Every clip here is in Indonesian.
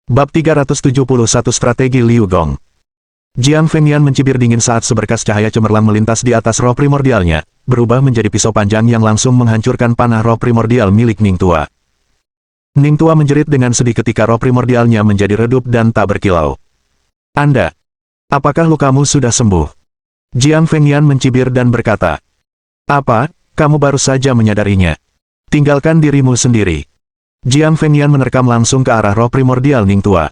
Bab 371 Strategi Liu Gong. Jiang Fengyan mencibir dingin saat seberkas cahaya cemerlang melintas di atas roh primordialnya, berubah menjadi pisau panjang yang langsung menghancurkan panah roh primordial milik Ning Tua. Ning Tua menjerit dengan sedih ketika roh primordialnya menjadi redup dan tak berkilau. "Anda, apakah lukamu sudah sembuh?" Jiang Fengyan mencibir dan berkata. "Apa, kamu baru saja menyadarinya? Tinggalkan dirimu sendiri." Jiang Fengyan menerkam langsung ke arah roh primordial Ning Tua.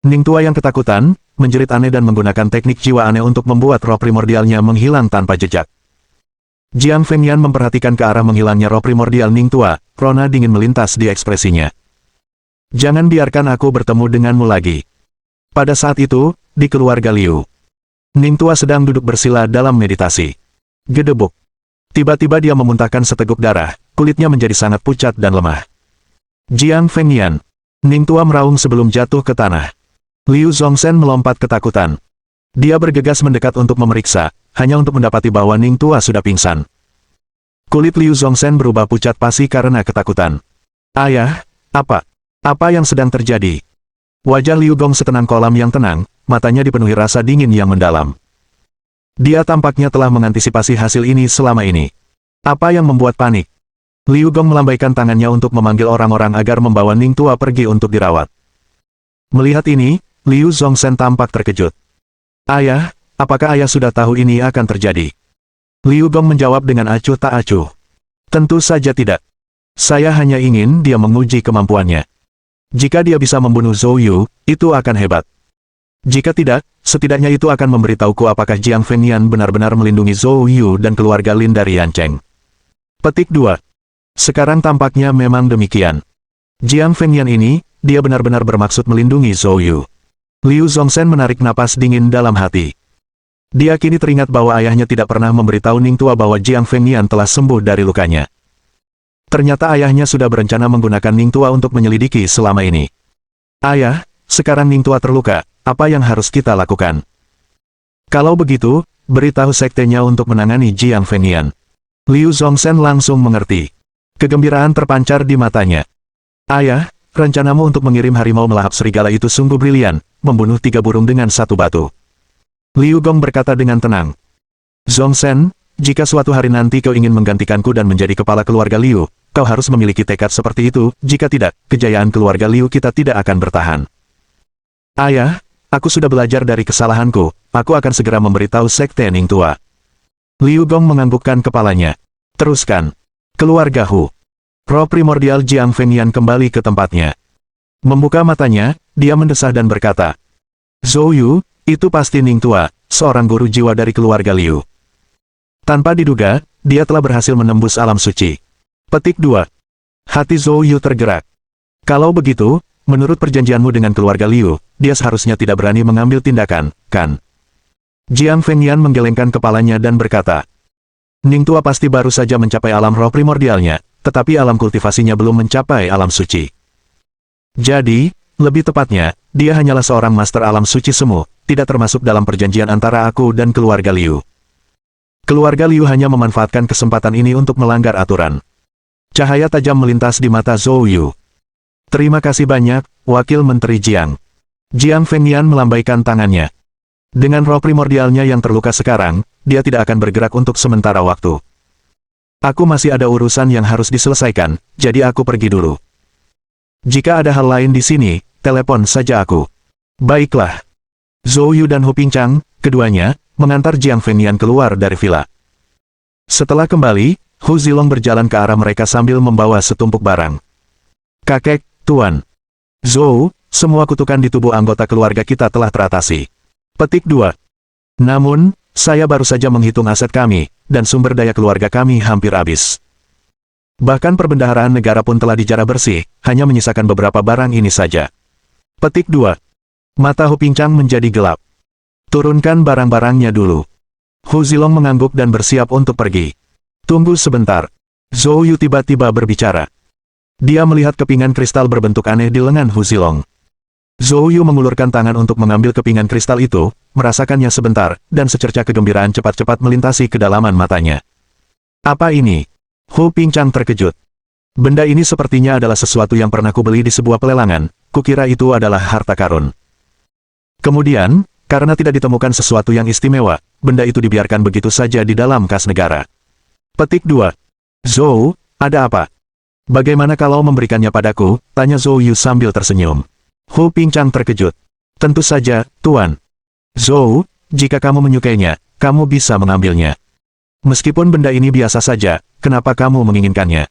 Ning Tua yang ketakutan, menjerit aneh dan menggunakan teknik jiwa aneh untuk membuat roh primordialnya menghilang tanpa jejak. Jiang Fengyan memperhatikan ke arah menghilangnya roh primordial Ning Tua, rona dingin melintas di ekspresinya. "Jangan biarkan aku bertemu denganmu lagi." Pada saat itu, di keluarga Liu, Ning Tua sedang duduk bersila dalam meditasi. Gedebuk. Tiba-tiba dia memuntahkan seteguk darah, kulitnya menjadi sangat pucat dan lemah. "Jiang Fengyan." Ning Tua meraung sebelum jatuh ke tanah. Liu Zongzhen melompat ketakutan. Dia bergegas mendekat untuk memeriksa, hanya untuk mendapati bahwa Ning Tua sudah pingsan. Kulit Liu Zongzhen berubah pucat pasi karena ketakutan. "Ayah, apa yang sedang terjadi?" Wajah Liu Gong setenang kolam yang tenang, matanya dipenuhi rasa dingin yang mendalam. Dia tampaknya telah mengantisipasi hasil ini selama ini. Apa yang membuat panik? Liu Gong melambaikan tangannya untuk memanggil orang-orang agar membawa Ning Tua pergi untuk dirawat. Melihat ini, Liu Zongzhen tampak terkejut. "Ayah, apakah ayah sudah tahu ini akan terjadi?" Liu Gong menjawab dengan acuh tak acuh. "Tentu saja tidak. Saya hanya ingin dia menguji kemampuannya. Jika dia bisa membunuh Zhou Yu, itu akan hebat. Jika tidak, setidaknya itu akan memberitahuku apakah Jiang Fengyan benar-benar melindungi Zhou Yu dan keluarga Lin dari Yancheng." Petik 2. Sekarang tampaknya memang demikian. Jiang Fengyan ini, dia benar-benar bermaksud melindungi Zhou Yu. Liu Zongzhen menarik napas dingin dalam hati. Dia kini teringat bahwa ayahnya tidak pernah memberitahu Ning Tua bahwa Jiang Fengyan telah sembuh dari lukanya. Ternyata ayahnya sudah berencana menggunakan Ning Tua untuk menyelidiki selama ini. "Ayah, sekarang Ning Tua terluka, apa yang harus kita lakukan?" "Kalau begitu, beritahu sektenya untuk menangani Jiang Fengyan." Liu Zongzhen langsung mengerti. Kegembiraan terpancar di matanya. "Ayah, rencanamu untuk mengirim harimau melahap serigala itu sungguh brilian, membunuh 3 burung dengan 1 batu." Liu Gong berkata dengan tenang. "Zongzhen, jika suatu hari nanti kau ingin menggantikanku dan menjadi kepala keluarga Liu, kau harus memiliki tekad seperti itu, jika tidak, kejayaan keluarga Liu kita tidak akan bertahan." "Ayah, aku sudah belajar dari kesalahanku, aku akan segera memberitahu sekte Ning Tua." Liu Gong menganggukkan kepalanya. "Teruskan." Keluarga Hu. Roh primordial Jiang Fengyan kembali ke tempatnya. Membuka matanya, dia mendesah dan berkata, "Zhou Yu, itu pasti Ning Tua, seorang guru jiwa dari keluarga Liu." Tanpa diduga, dia telah berhasil menembus alam suci. Petik 2. Hati Zhou Yu tergerak. "Kalau begitu, menurut perjanjianmu dengan keluarga Liu, dia seharusnya tidak berani mengambil tindakan, kan?" Jiang Fengyan menggelengkan kepalanya dan berkata, "Ning Tua pasti baru saja mencapai alam roh primordialnya, tetapi alam kultivasinya belum mencapai alam suci. Jadi, lebih tepatnya, dia hanyalah seorang master alam suci semu, tidak termasuk dalam perjanjian antara aku dan keluarga Liu. Keluarga Liu hanya memanfaatkan kesempatan ini untuk melanggar aturan." Cahaya tajam melintas di mata Zhou Yu. "Terima kasih banyak, Wakil Menteri Jiang." Jiang Fengyan melambaikan tangannya. Dengan roh primordialnya yang terluka sekarang, dia tidak akan bergerak untuk sementara waktu. "Aku masih ada urusan yang harus diselesaikan, jadi aku pergi dulu. Jika ada hal lain di sini, telepon saja aku." "Baiklah." Zhou Yu dan Hu Pingchang, keduanya, mengantar Jiang Fengyan keluar dari villa. Setelah kembali, Hu Zilong berjalan ke arah mereka sambil membawa setumpuk barang. "Kakek, Tuan. Zhou, semua kutukan di tubuh anggota keluarga kita telah teratasi." Petik 2. "Namun, saya baru saja menghitung aset kami, dan sumber daya keluarga kami hampir habis. Bahkan perbendaharaan negara pun telah dijarah bersih, hanya menyisakan beberapa barang ini saja." Petik 2. Mata Hu Pingchang menjadi gelap. "Turunkan barang-barangnya dulu." Hu Zilong mengangguk dan bersiap untuk pergi. "Tunggu sebentar." Zhou Yu tiba-tiba berbicara. Dia melihat kepingan kristal berbentuk aneh di lengan Hu Zilong. Zhou Yu mengulurkan tangan untuk mengambil kepingan kristal itu, merasakannya sebentar, dan secerca kegembiraan cepat-cepat melintasi kedalaman matanya. "Apa ini?" Hu Pingchang terkejut. "Benda ini sepertinya adalah sesuatu yang pernah kubeli di sebuah pelelangan, kukira itu adalah harta karun. Kemudian, karena tidak ditemukan sesuatu yang istimewa, benda itu dibiarkan begitu saja di dalam kas negara. Petik 2. Zhou, ada apa? Bagaimana kalau memberikannya padaku? Tanya Zhou Yu sambil tersenyum. Hu Pingchang terkejut. Tentu saja, Tuan. Zhou, jika kamu menyukainya, kamu bisa mengambilnya. Meskipun benda ini biasa saja, kenapa kamu menginginkannya?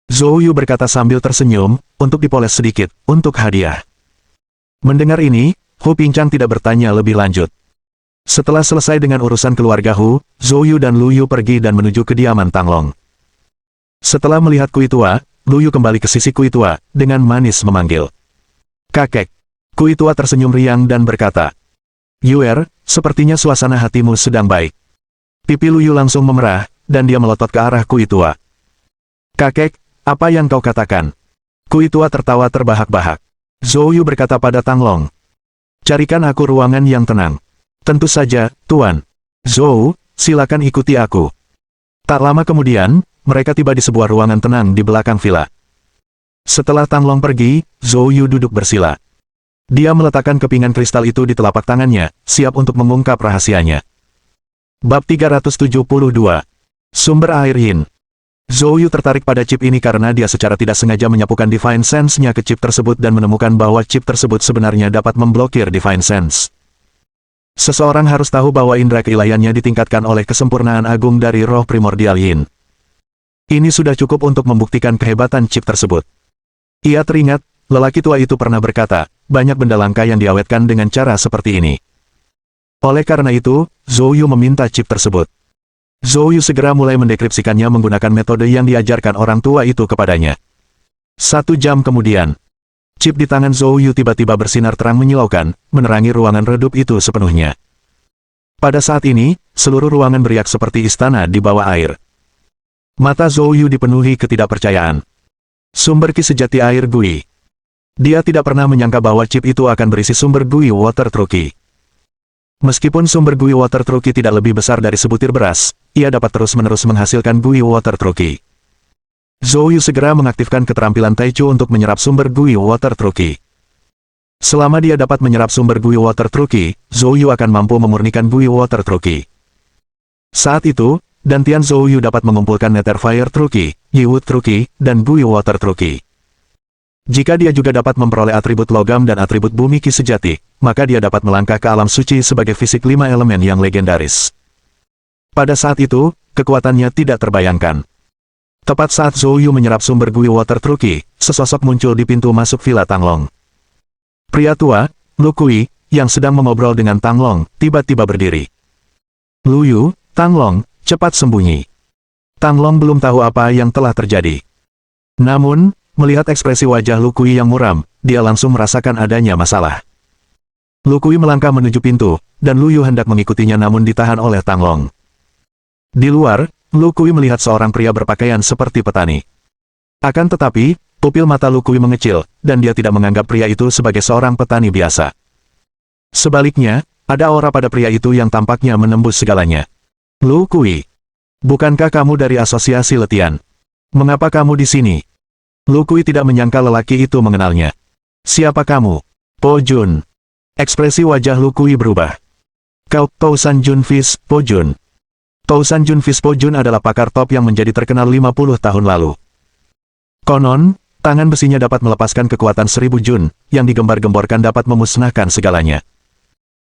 Zhou Yu berkata sambil tersenyum, untuk dipoles sedikit, untuk hadiah. Mendengar ini, Hu Pingchang tidak bertanya lebih lanjut. Setelah selesai dengan urusan keluarga Hu, Zhou Yu dan Lu Yu pergi dan menuju kediaman Tang Long. Setelah melihat Kui Tua, Lu Yu kembali ke sisi Kui Tua, dengan manis memanggil. Kakek. Kui Tua tersenyum riang dan berkata, Yuer, sepertinya suasana hatimu sedang baik. Pipi Lu Yu langsung memerah, dan dia melotot ke arah Kui Tua. Kakek, apa yang kau katakan? Kui Tua tertawa terbahak-bahak. Zhou Yu berkata pada Tang Long. Carikan aku ruangan yang tenang. Tentu saja, Tuan. Zhou, silakan ikuti aku. Tak lama kemudian, mereka tiba di sebuah ruangan tenang di belakang villa. Setelah Tang Long pergi, Zhou Yu duduk bersila. Dia meletakkan kepingan kristal itu di telapak tangannya, siap untuk mengungkap rahasianya. Bab 372. Sumber air Yin. Zhou Yu tertarik pada chip ini karena dia secara tidak sengaja menyapukan Divine Sense-nya ke chip tersebut dan menemukan bahwa chip tersebut sebenarnya dapat memblokir Divine Sense. Seseorang harus tahu bahwa indera keilahiannya ditingkatkan oleh kesempurnaan agung dari roh primordial Yin. Ini sudah cukup untuk membuktikan kehebatan chip tersebut. Ia teringat, lelaki tua itu pernah berkata, banyak benda langka yang diawetkan dengan cara seperti ini. Oleh karena itu, Zhou Yu meminta chip tersebut. Zhou Yu segera mulai mendeskripsikannya menggunakan metode yang diajarkan orang tua itu kepadanya. 1 jam kemudian, chip di tangan Zhou Yu tiba-tiba bersinar terang menyilaukan, menerangi ruangan redup itu sepenuhnya. Pada saat ini, seluruh ruangan beriak seperti istana di bawah air. Mata Zhou Yu dipenuhi ketidakpercayaan. Sumber ki sejati air Gui. Dia tidak pernah menyangka bahwa chip itu akan berisi sumber Gui Water True Ki. Meskipun sumber Gui Water True Ki tidak lebih besar dari sebutir beras, ia dapat terus-menerus menghasilkan Gui Water True Ki. Zhou Yu segera mengaktifkan keterampilan Taichu untuk menyerap sumber Gui Water True Ki. Selama dia dapat menyerap sumber Gui Water True Ki, Zhou Yu akan mampu memurnikan Gui Water True Ki. Saat itu, Dantian Zhou Yu dapat mengumpulkan Nether Fire True Ki, Yiwood True Ki, dan Gui Water True Ki. Jika dia juga dapat memperoleh atribut logam dan atribut bumi ki sejati, maka dia dapat melangkah ke alam suci sebagai fisik 5 elemen yang legendaris. Pada saat itu, kekuatannya tidak terbayangkan. Tepat saat Zhou Yu menyerap sumber Gui Water True Ki, sesosok muncul di pintu masuk villa Tang Long. Pria tua, Lu Kui, yang sedang mengobrol dengan Tang Long, tiba-tiba berdiri. Lu Yu, Tang Long, cepat sembunyi. Tang Long belum tahu apa yang telah terjadi. Namun, melihat ekspresi wajah Lu Kui yang muram, dia langsung merasakan adanya masalah. Lu Kui melangkah menuju pintu, dan Lu Yu hendak mengikutinya namun ditahan oleh Tang Long. Di luar, Lu Kui melihat seorang pria berpakaian seperti petani. Akan tetapi, pupil mata Lu Kui mengecil, dan dia tidak menganggap pria itu sebagai seorang petani biasa. Sebaliknya, ada aura pada pria itu yang tampaknya menembus segalanya. Lu Kui, bukankah kamu dari asosiasi letian? Mengapa kamu di sini? Lu Kui tidak menyangka lelaki itu mengenalnya. Siapa kamu? Po Jun. Ekspresi wajah Lu Kui berubah. Kau, Tousan Junfis, Po Jun. Tousan Junfis Po Jun adalah pakar top yang menjadi terkenal 50 tahun lalu. Konon, tangan besinya dapat melepaskan kekuatan 1000 Jun, yang digembar-gemborkan dapat memusnahkan segalanya.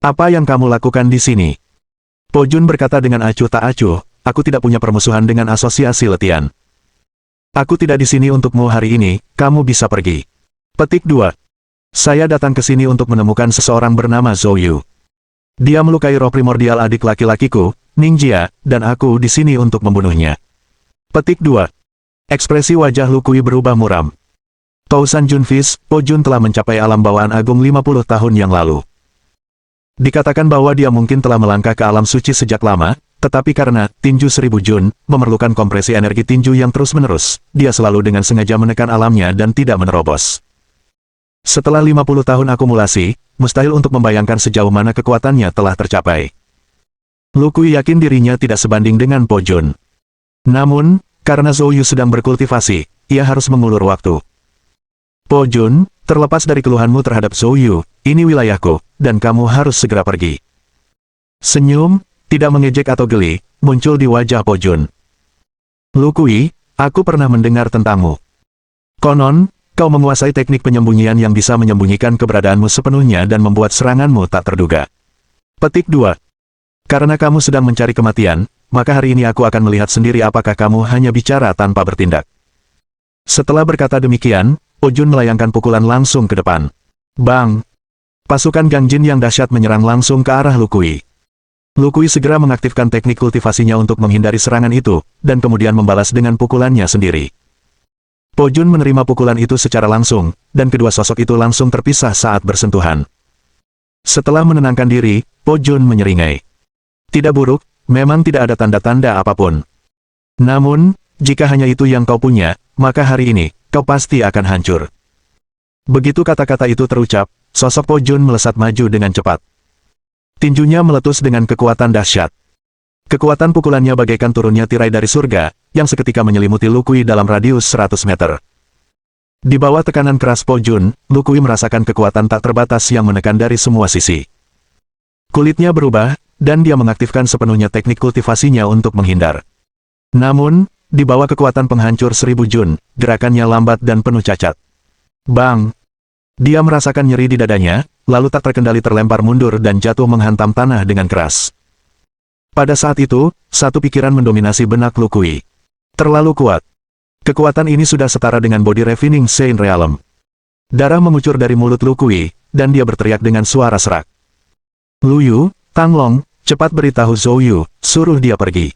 Apa yang kamu lakukan di sini? Po Jun berkata dengan acuh tak acuh, aku tidak punya permusuhan dengan asosiasi letian. Aku tidak di sini untukmu hari ini, kamu bisa pergi. Petik 2. Saya datang ke sini untuk menemukan seseorang bernama Zhou Yu. Dia melukai roh primordial adik laki-lakiku, Ningjia, dan aku di sini untuk membunuhnya. Petik 2. Ekspresi wajah Lu Kui berubah muram. Tousan Junfis, Po Jun telah mencapai alam bawaan agung 50 tahun yang lalu. Dikatakan bahwa dia mungkin telah melangkah ke alam suci sejak lama, tetapi karena tinju 1000 Jun memerlukan kompresi energi tinju yang terus-menerus, dia selalu dengan sengaja menekan alamnya dan tidak menerobos. Setelah 50 tahun akumulasi, mustahil untuk membayangkan sejauh mana kekuatannya telah tercapai. Lu Kui yakin dirinya tidak sebanding dengan Po Jun. Namun, karena Zhou Yu sedang berkultivasi, ia harus mengulur waktu. Po Jun, Terlepas dari keluhanmu terhadap Zhou Yu, ini wilayahku, dan kamu harus segera pergi. Senyum, tidak mengejek atau geli, muncul di wajah Po Jun. Lu Kui, aku pernah mendengar tentangmu. Konon, kau menguasai teknik penyembunyian yang bisa menyembunyikan keberadaanmu sepenuhnya dan membuat seranganmu tak terduga. Petik 2. Karena kamu sedang mencari kematian, maka hari ini aku akan melihat sendiri apakah kamu hanya bicara tanpa bertindak. Setelah berkata demikian, Po Jun melayangkan pukulan langsung ke depan. Bang! Pasukan Gang Jin yang dahsyat menyerang langsung ke arah Lu Kui. Lu Kui segera mengaktifkan teknik kultivasinya untuk menghindari serangan itu, dan kemudian membalas dengan pukulannya sendiri. Po Jun menerima pukulan itu secara langsung, dan kedua sosok itu langsung terpisah saat bersentuhan. Setelah menenangkan diri, Po Jun menyeringai. Tidak buruk, memang tidak ada tanda-tanda apapun. Namun, jika hanya itu yang kau punya, maka hari ini, kau pasti akan hancur. Begitu kata-kata itu terucap, sosok Po Jun melesat maju dengan cepat. Tinjunya meletus dengan kekuatan dahsyat. Kekuatan pukulannya bagaikan turunnya tirai dari surga, yang seketika menyelimuti Lu Kui dalam radius 100 meter. Di bawah tekanan keras Po Jun, Lu Kui merasakan kekuatan tak terbatas yang menekan dari semua sisi. Kulitnya berubah, dan dia mengaktifkan sepenuhnya teknik kultivasinya untuk menghindar. Namun, di bawah kekuatan penghancur 1000 Jun, gerakannya lambat dan penuh cacat. Bang! Dia merasakan nyeri di dadanya, lalu tak terkendali terlempar mundur dan jatuh menghantam tanah dengan keras. Pada saat itu, satu pikiran mendominasi benak Lu Kui. Terlalu kuat. Kekuatan ini sudah setara dengan body refining Saint Realm. Darah mengucur dari mulut Lu Kui, dan dia berteriak dengan suara serak. Lu Yu, Tang Long, cepat beritahu Zhou Yu, suruh dia pergi.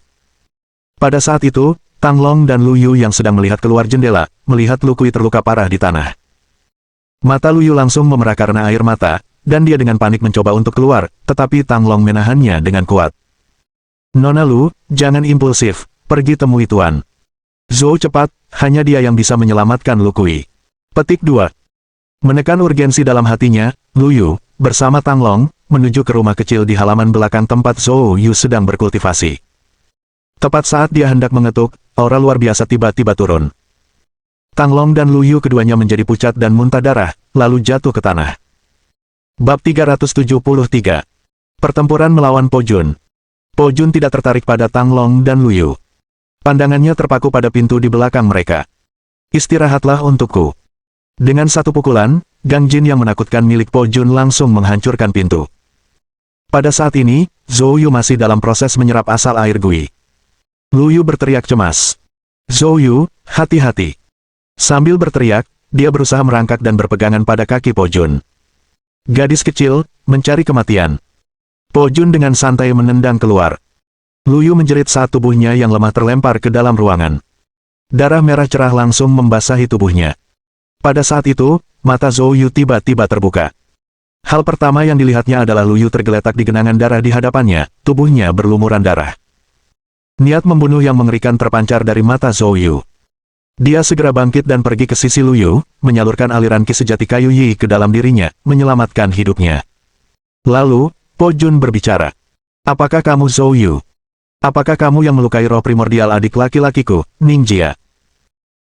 Pada saat itu, Tang Long dan Lu Yu yang sedang melihat keluar jendela, melihat Lu Kui terluka parah di tanah. Mata Lu Yu langsung memerah karena air mata, dan dia dengan panik mencoba untuk keluar, tetapi Tang Long menahannya dengan kuat. Nona Lu, jangan impulsif, pergi temui Tuan. Zhou cepat, hanya dia yang bisa menyelamatkan Lu Kui. Petik 2. Menekan urgensi dalam hatinya, Lu Yu, bersama Tang Long, menuju ke rumah kecil di halaman belakang tempat Zhou Yu sedang berkultivasi. Tepat saat dia hendak mengetuk, aura luar biasa tiba-tiba turun. Tang Long dan Lu Yu keduanya menjadi pucat dan muntah darah, lalu jatuh ke tanah. Bab 373. Pertempuran melawan Po Jun. Po Jun tidak tertarik pada Tang Long dan Lu Yu. Pandangannya terpaku pada pintu di belakang mereka. Istirahatlah untukku. Dengan satu pukulan, Gang Jin yang menakutkan milik Po Jun langsung menghancurkan pintu. Pada saat ini, Zhou Yu masih dalam proses menyerap asal air gui. Lu Yu berteriak cemas. Zhou Yu, hati-hati. Sambil berteriak, dia berusaha merangkak dan berpegangan pada kaki Po Jun. Gadis kecil, mencari kematian. Po Jun dengan santai menendang keluar. Lu Yu menjerit saat tubuhnya yang lemah terlempar ke dalam ruangan. Darah merah cerah langsung membasahi tubuhnya. Pada saat itu, mata Zhou Yu tiba-tiba terbuka. Hal pertama yang dilihatnya adalah Lu Yu tergeletak di genangan darah di hadapannya, tubuhnya berlumuran darah. Niat membunuh yang mengerikan terpancar dari mata Zhou Yu. Dia segera bangkit dan pergi ke sisi Lu Yu, menyalurkan aliran ki sejati kayu Yi ke dalam dirinya, menyelamatkan hidupnya. Lalu, Po Jun berbicara. Apakah kamu Zhou Yu? Apakah kamu yang melukai roh primordial adik laki-lakiku, Ningjia?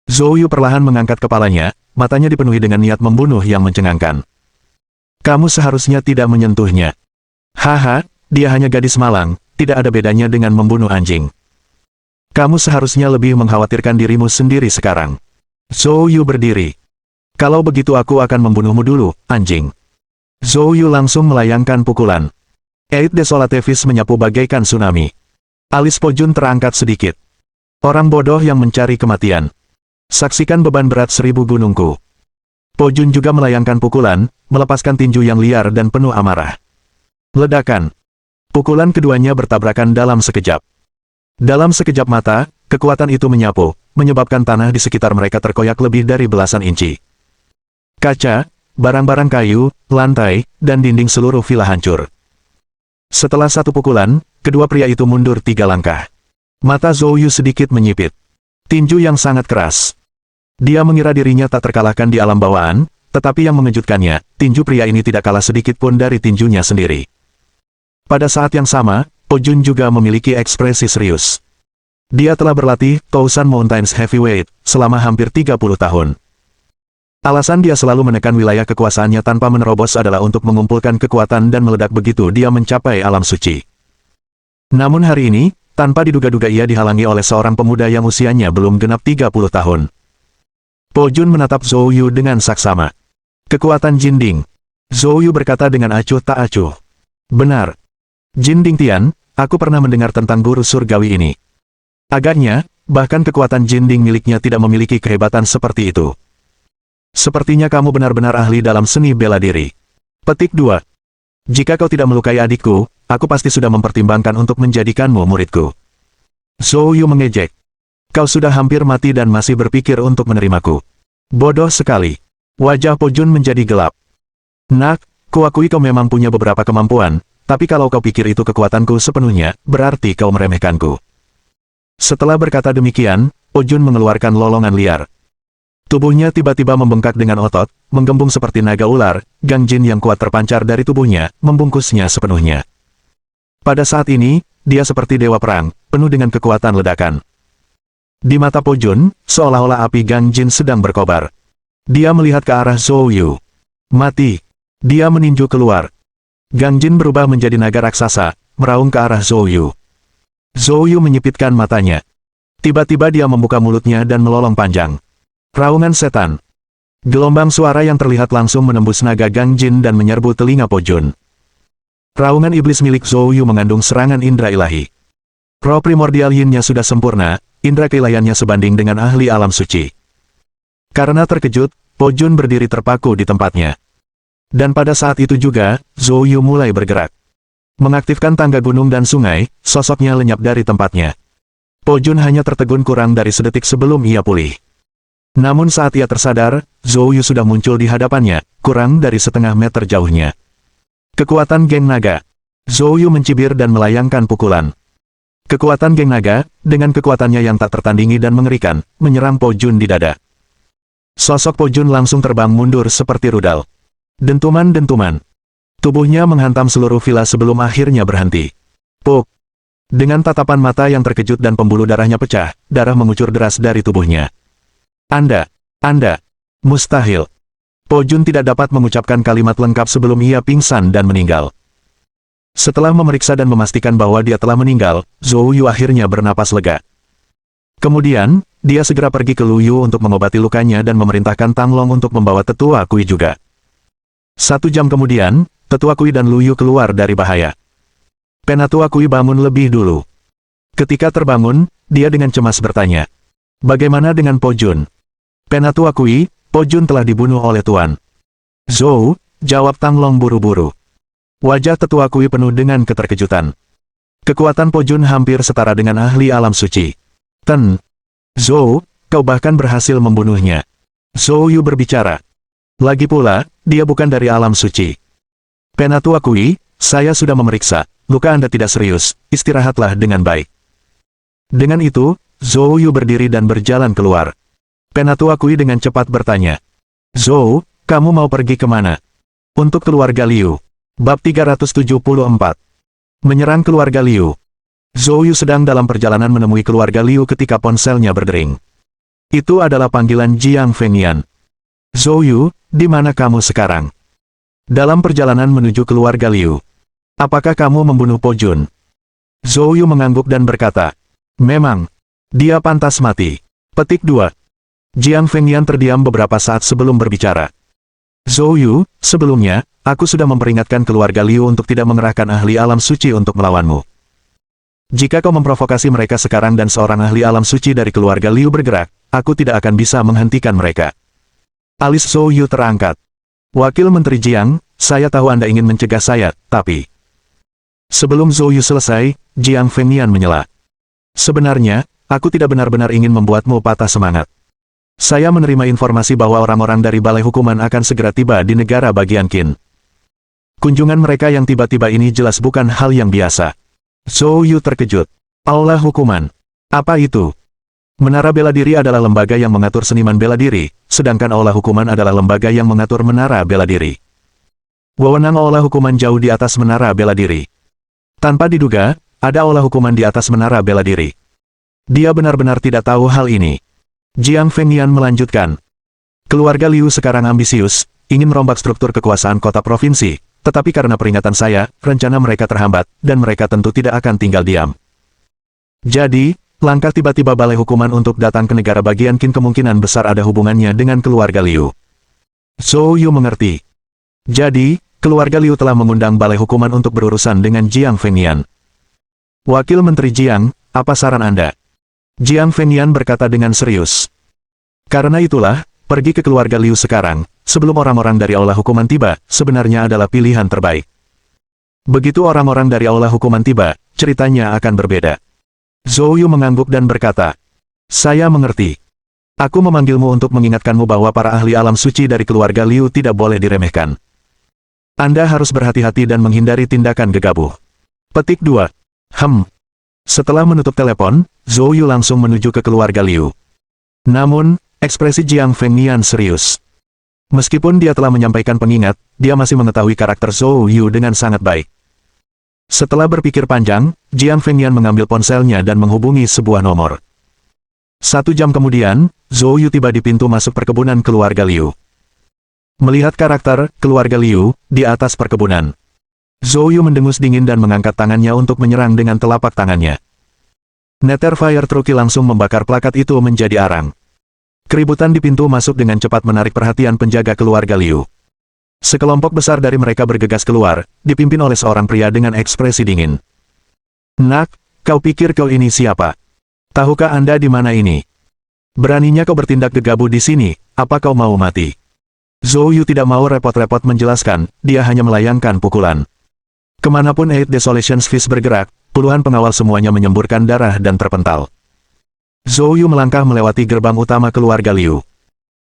Zhou Yu perlahan mengangkat kepalanya, matanya dipenuhi dengan niat membunuh yang mencengangkan. Kamu seharusnya tidak menyentuhnya. Haha, dia hanya gadis malang, tidak ada bedanya dengan membunuh anjing. Kamu seharusnya lebih mengkhawatirkan dirimu sendiri sekarang. Zhou Yu berdiri. Kalau begitu aku akan membunuhmu dulu, anjing. Zhou Yu langsung melayangkan pukulan. Eid Desolatevis menyapu bagaikan tsunami. Alis Po Jun terangkat sedikit. Orang bodoh yang mencari kematian. Saksikan beban berat 1000 gunungku. Po Jun juga melayangkan pukulan, melepaskan tinju yang liar dan penuh amarah. Ledakan. Pukulan keduanya bertabrakan dalam sekejap. Dalam sekejap mata, kekuatan itu menyapu, menyebabkan tanah di sekitar mereka terkoyak lebih dari belasan inci. Kaca, barang-barang kayu, lantai, dan dinding seluruh villa hancur. Setelah satu pukulan, kedua pria itu mundur 3 langkah. Mata Zhou Yu sedikit menyipit. Tinju yang sangat keras. Dia mengira dirinya tak terkalahkan di alam bawaan, tetapi yang mengejutkannya, tinju pria ini tidak kalah sedikit pun dari tinjunya sendiri. Pada saat yang sama, Po Jun juga memiliki ekspresi serius. Dia telah berlatih Thousand Mountains Heavyweight selama hampir 30 tahun. Alasan dia selalu menekan wilayah kekuasaannya tanpa menerobos adalah untuk mengumpulkan kekuatan dan meledak begitu dia mencapai alam suci. Namun hari ini, tanpa diduga-duga ia dihalangi oleh seorang pemuda yang usianya belum genap 30 tahun. Po Jun menatap Zhou Yu dengan saksama. Kekuatan Jinding. Zhou Yu berkata dengan acuh tak acuh. Benar. Jinding Tian, aku pernah mendengar tentang guru surgawi ini. Agaknya, bahkan kekuatan Jinding miliknya tidak memiliki kehebatan seperti itu. Sepertinya kamu benar-benar ahli dalam seni bela diri. Petik 2. Jika kau tidak melukai adikku, aku pasti sudah mempertimbangkan untuk menjadikanmu muridku. Zhou Yu mengejek. Kau sudah hampir mati dan masih berpikir untuk menerimaku. Bodoh sekali. Wajah Po Jun menjadi gelap. Nak, kuakui kau memang punya beberapa kemampuan, tapi kalau kau pikir itu kekuatanku sepenuhnya, berarti kau meremehkanku. Setelah berkata demikian, Po Jun mengeluarkan lolongan liar. Tubuhnya tiba-tiba membengkak dengan otot, menggembung seperti naga ular, Gang Jin yang kuat terpancar dari tubuhnya, membungkusnya sepenuhnya. Pada saat ini, dia seperti dewa perang, penuh dengan kekuatan ledakan. Di mata Po Jun, seolah-olah api Gang Jin sedang berkobar. Dia melihat ke arah Zhou Yu. Mati. Dia meninju keluar. Gang Jin berubah menjadi naga raksasa, meraung ke arah Zhou Yu. Zhou Yu menyipitkan matanya. Tiba-tiba dia membuka mulutnya dan melolong panjang. Raungan setan. Gelombang suara yang terlihat langsung menembus naga Gang Jin dan menyerbu telinga Po Jun. Raungan iblis milik Zhou Yu mengandung serangan indera ilahi. Roh primordial yin-nya sudah sempurna, indera keilahiannya sebanding dengan ahli alam suci. Karena terkejut, Po Jun berdiri terpaku di tempatnya. Dan pada saat itu juga, Zhou Yu mulai bergerak. Mengaktifkan tangga gunung dan sungai, sosoknya lenyap dari tempatnya. Po Jun hanya tertegun kurang dari sedetik sebelum ia pulih. Namun saat ia tersadar, Zhou Yu sudah muncul di hadapannya, kurang dari setengah meter jauhnya. Kekuatan Geng Naga. Zhou Yu mencibir dan melayangkan pukulan. Kekuatan Geng Naga, dengan kekuatannya yang tak tertandingi dan mengerikan, menyerang Po Jun di dada. Sosok Po Jun langsung terbang mundur seperti rudal. Dentuman-dentuman. Tubuhnya menghantam seluruh villa sebelum akhirnya berhenti. Puk. Dengan tatapan mata yang terkejut dan pembuluh darahnya pecah, darah mengucur deras dari tubuhnya. Anda, mustahil. Po Jun tidak dapat mengucapkan kalimat lengkap sebelum ia pingsan dan meninggal. Setelah memeriksa dan memastikan bahwa dia telah meninggal, Zhou Yu akhirnya bernapas lega. Kemudian, dia segera pergi ke Lu Yu untuk mengobati lukanya dan memerintahkan Tang Long untuk membawa Tetua Kui juga. 1 jam kemudian, Tetua Kui dan Lu Yu keluar dari bahaya. Penatua Kui bangun lebih dulu. Ketika terbangun, dia dengan cemas bertanya, "Bagaimana dengan Po Jun?" "Penatua Kui, Po Jun telah dibunuh oleh Tuan Zhou," jawab Tang Long buru-buru. Wajah Tetua Kui penuh dengan keterkejutan. Kekuatan Po Jun hampir setara dengan ahli alam suci. Zhou, kau bahkan berhasil membunuhnya. Zhou Yu berbicara. Lagi pula, dia bukan dari alam suci. Penatua Kui, saya sudah memeriksa, luka Anda tidak serius, istirahatlah dengan baik. Dengan itu, Zhou Yu berdiri dan berjalan keluar. Penatua Kui dengan cepat bertanya, "Zhou, kamu mau pergi kemana?" Untuk keluarga Liu. Bab 374. Menyerang keluarga Liu. Zhou Yu sedang dalam perjalanan menemui keluarga Liu ketika ponselnya berdering. Itu adalah panggilan Jiang Fengyan. "Zhou Yu, di mana kamu sekarang?" "Dalam perjalanan menuju keluarga Liu." "Apakah kamu membunuh Po Jun?" Zhou Yu mengangguk dan berkata, "Memang. Dia pantas mati." Petik 2. Jiang Fengyan terdiam beberapa saat sebelum berbicara. "Zhou Yu, sebelumnya, aku sudah memperingatkan keluarga Liu untuk tidak mengerahkan ahli alam suci untuk melawanmu. Jika kau memprovokasi mereka sekarang dan seorang ahli alam suci dari keluarga Liu bergerak, aku tidak akan bisa menghentikan mereka." Alis Zhou Yu terangkat. "Wakil Menteri Jiang, saya tahu Anda ingin mencegah saya, tapi..." Sebelum Zhou Yu selesai, Jiang Fengyan menyela. "Sebenarnya, aku tidak benar-benar ingin membuatmu patah semangat. Saya menerima informasi bahwa orang-orang dari Balai Hukuman akan segera tiba di negara bagian Qin. Kunjungan mereka yang tiba-tiba ini jelas bukan hal yang biasa." Zhou Yu terkejut. "Aula Hukuman? Apa itu?" Menara Bela Diri adalah lembaga yang mengatur seniman bela diri, sedangkan Aula Hukuman adalah lembaga yang mengatur menara bela diri. Wewenang Aula Hukuman jauh di atas menara bela diri. Tanpa diduga, ada Aula Hukuman di atas menara bela diri. Dia benar-benar tidak tahu hal ini. Jiang Fengyan melanjutkan. Keluarga Liu sekarang ambisius, ingin merombak struktur kekuasaan kota provinsi, tetapi karena peringatan saya, rencana mereka terhambat, dan mereka tentu tidak akan tinggal diam. Jadi, langkah tiba-tiba balai hukuman untuk datang ke negara bagian Qin kemungkinan besar ada hubungannya dengan keluarga Liu. Zhou Yu mengerti. Jadi, keluarga Liu telah mengundang balai hukuman untuk berurusan dengan Jiang Fengnian. Wakil Menteri Jiang, apa saran Anda? Jiang Fengnian berkata dengan serius. Karena itulah, pergi ke keluarga Liu sekarang, sebelum orang-orang dari aula hukuman tiba, sebenarnya adalah pilihan terbaik. Begitu orang-orang dari aula hukuman tiba, ceritanya akan berbeda. Zhou Yu mengangguk dan berkata, saya mengerti. Aku memanggilmu untuk mengingatkanmu bahwa para ahli alam suci dari keluarga Liu tidak boleh diremehkan. Anda harus berhati-hati dan menghindari tindakan gegabah. Petik 2. Setelah menutup telepon, Zhou Yu langsung menuju ke keluarga Liu. Namun, ekspresi Jiang Fengnian serius. Meskipun dia telah menyampaikan pengingat, dia masih mengetahui karakter Zhou Yu dengan sangat baik. Setelah berpikir panjang, Jiang Fengnian mengambil ponselnya dan menghubungi sebuah nomor. 1 jam kemudian, Zhou Yu tiba di pintu masuk perkebunan keluarga Liu. Melihat karakter keluarga Liu di atas perkebunan, Zhou Yu mendengus dingin dan mengangkat tangannya untuk menyerang dengan telapak tangannya. Nether Fire Truki langsung membakar plakat itu menjadi arang. Keributan di pintu masuk dengan cepat menarik perhatian penjaga keluarga Liu. Sekelompok besar dari mereka bergegas keluar, dipimpin oleh seorang pria dengan ekspresi dingin. Nak, kau pikir kau ini siapa? Tahukah Anda di mana ini? Beraninya kau bertindak gegabah di sini, apa kau mau mati? Zhou Yu tidak mau repot-repot menjelaskan, dia hanya melayangkan pukulan. Kemanapun Eight Desolations Fist bergerak, puluhan pengawal semuanya menyemburkan darah dan terpental. Zhou Yu melangkah melewati gerbang utama keluarga Liu.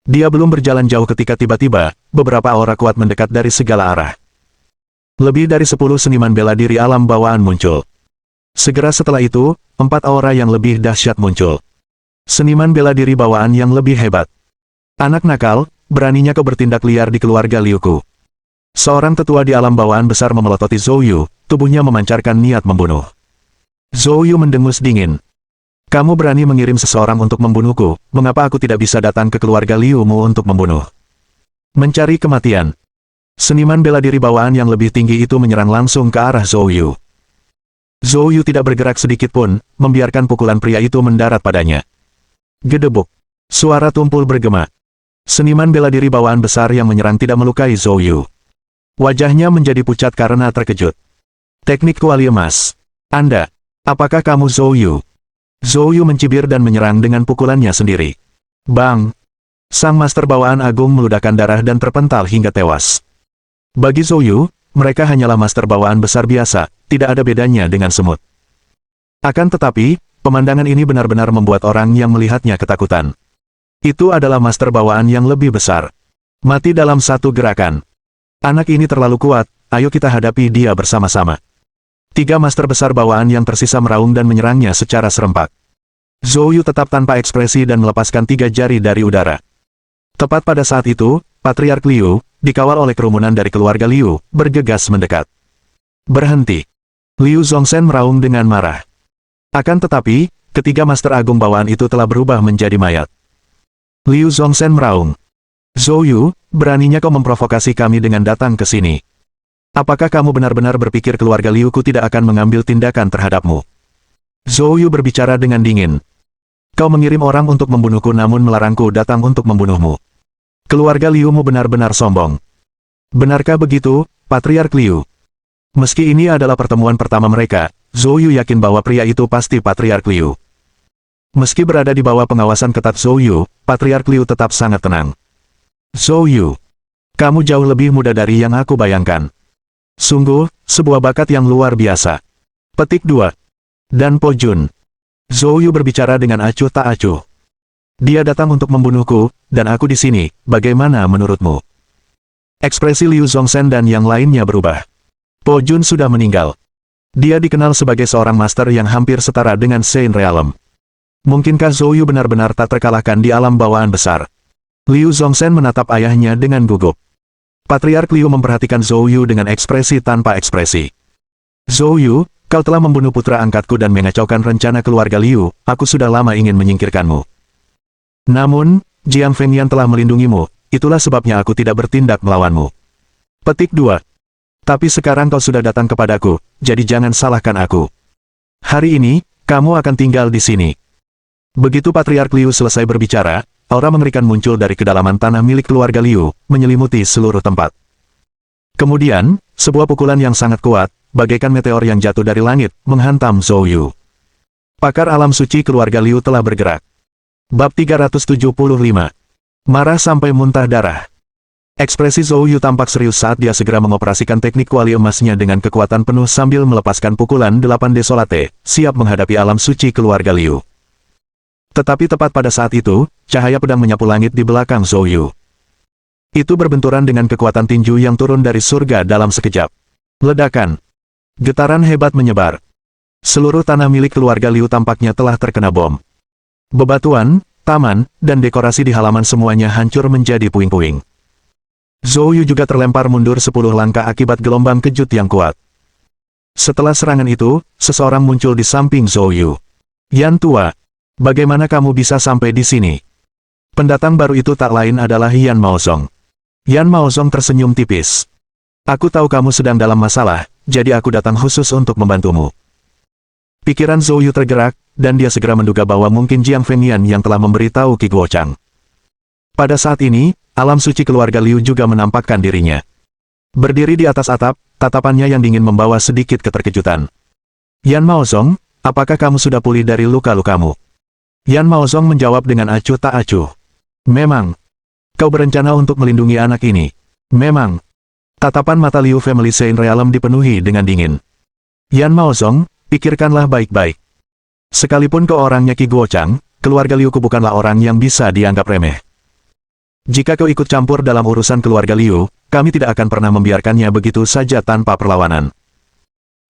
Dia belum berjalan jauh ketika tiba-tiba, beberapa aura kuat mendekat dari segala arah. Lebih dari 10 seniman bela diri alam bawaan muncul. Segera setelah itu, 4 aura yang lebih dahsyat muncul. Seniman bela diri bawaan yang lebih hebat. Anak nakal, beraninya kau bertindak liar di keluarga Liuku. Seorang tetua di alam bawaan besar memelototi Zhou Yu, tubuhnya memancarkan niat membunuh. Zhou Yu mendengus dingin. Kamu berani mengirim seseorang untuk membunuhku, mengapa aku tidak bisa datang ke keluarga Liumu untuk membunuh? Mencari kematian. Seniman bela diri bawaan yang lebih tinggi itu menyerang langsung ke arah Zhou Yu. Zhou Yu tidak bergerak sedikit pun, membiarkan pukulan pria itu mendarat padanya. Gedebuk. Suara tumpul bergema. Seniman bela diri bawaan besar yang menyerang tidak melukai Zhou Yu. Wajahnya menjadi pucat karena terkejut. Teknik kuali emas. Anda. Apakah kamu Zhou Yu? Zhou Yu mencibir dan menyerang dengan pukulannya sendiri. Bang! Sang master bawaan agung meludahkan darah dan terpental hingga tewas. Bagi Zhou Yu, mereka hanyalah master bawaan besar biasa, tidak ada bedanya dengan semut. Akan tetapi, pemandangan ini benar-benar membuat orang yang melihatnya ketakutan. Itu adalah master bawaan yang lebih besar. Mati dalam satu gerakan. Anak ini terlalu kuat, ayo kita hadapi dia bersama-sama. 3 master besar bawaan yang tersisa meraung dan menyerangnya secara serempak. Zhou Yu tetap tanpa ekspresi dan melepaskan 3 jari dari udara. Tepat pada saat itu, Patriark Liu, dikawal oleh kerumunan dari keluarga Liu, bergegas mendekat. Berhenti. Liu Zongzhen meraung dengan marah. Akan tetapi, ketiga master agung bawaan itu telah berubah menjadi mayat. Liu Zongzhen meraung. Zhou Yu, beraninya kau memprovokasi kami dengan datang ke sini. Apakah kamu benar-benar berpikir keluarga Liuku tidak akan mengambil tindakan terhadapmu? Zhou Yu berbicara dengan dingin. Kau mengirim orang untuk membunuhku namun melarangku datang untuk membunuhmu. Keluarga Liumu benar-benar sombong. Benarkah begitu, Patriark Liu? Meski ini adalah pertemuan pertama mereka, Zhou Yu yakin bahwa pria itu pasti Patriark Liu. Meski berada di bawah pengawasan ketat Zhou Yu, Patriark Liu tetap sangat tenang. Zhou Yu, kamu jauh lebih muda dari yang aku bayangkan. Sungguh, sebuah bakat yang luar biasa. Petik 2. Dan Po Jun. Zhou Yu berbicara dengan acuh tak acuh. Dia datang untuk membunuhku, dan aku di sini, bagaimana menurutmu? Ekspresi Liu Zongzhen dan yang lainnya berubah. Po Jun sudah meninggal. Dia dikenal sebagai seorang master yang hampir setara dengan Saint Realm. Mungkinkah Zhou Yu benar-benar tak terkalahkan di alam bawaan besar? Liu Zongzhen menatap ayahnya dengan gugup. Patriark Liu memperhatikan Zhou Yu dengan ekspresi tanpa ekspresi. Zhou Yu, kau telah membunuh putra angkatku dan mengacaukan rencana keluarga Liu, aku sudah lama ingin menyingkirkanmu. Namun, Jiang Fengyan telah melindungimu, itulah sebabnya aku tidak bertindak melawanmu. Petik 2. Tapi sekarang kau sudah datang kepadaku, jadi jangan salahkan aku. Hari ini, kamu akan tinggal di sini. Begitu Patriark Liu selesai berbicara, aura mengerikan muncul dari kedalaman tanah milik keluarga Liu, menyelimuti seluruh tempat. Kemudian, sebuah pukulan yang sangat kuat, bagaikan meteor yang jatuh dari langit, menghantam Zhou Yu. Pakar alam suci keluarga Liu telah bergerak. Bab 375. Marah sampai muntah darah. Ekspresi Zhou Yu tampak serius saat dia segera mengoperasikan teknik kuali emasnya dengan kekuatan penuh sambil melepaskan pukulan 8 desolate, siap menghadapi alam suci keluarga Liu. Tetapi tepat pada saat itu, cahaya pedang menyapu langit di belakang Zhou Yu. Itu berbenturan dengan kekuatan tinju yang turun dari surga dalam sekejap. Ledakan. Getaran hebat menyebar. Seluruh tanah milik keluarga Liu tampaknya telah terkena bom. Bebatuan, taman, dan dekorasi di halaman semuanya hancur menjadi puing-puing. Zhou Yu juga terlempar mundur 10 langkah akibat gelombang kejut yang kuat. Setelah serangan itu, seseorang muncul di samping Zhou Yu. Yan tua, bagaimana kamu bisa sampai di sini? Pendatang baru itu tak lain adalah Yan Maozong. Yan Maozong tersenyum tipis. Aku tahu kamu sedang dalam masalah, jadi aku datang khusus untuk membantumu. Pikiran Zhou Yu tergerak, dan dia segera menduga bahwa mungkin Jiang Fengyan yang telah memberitahu Qi Guochang. Pada saat ini, alam suci keluarga Liu juga menampakkan dirinya. Berdiri di atas atap, tatapannya yang dingin membawa sedikit keterkejutan. Yan Maozong, apakah kamu sudah pulih dari luka-lukamu? Yan Maozong menjawab dengan acuh tak acuh. Memang. Kau berencana untuk melindungi anak ini. Memang. Tatapan mata Liu Family Saint Realm dipenuhi dengan dingin. Yan Maozong, pikirkanlah baik-baik. Sekalipun kau orangnya Qi Guochang, keluarga Liuku bukanlah orang yang bisa dianggap remeh. Jika kau ikut campur dalam urusan keluarga Liu, kami tidak akan pernah membiarkannya begitu saja tanpa perlawanan.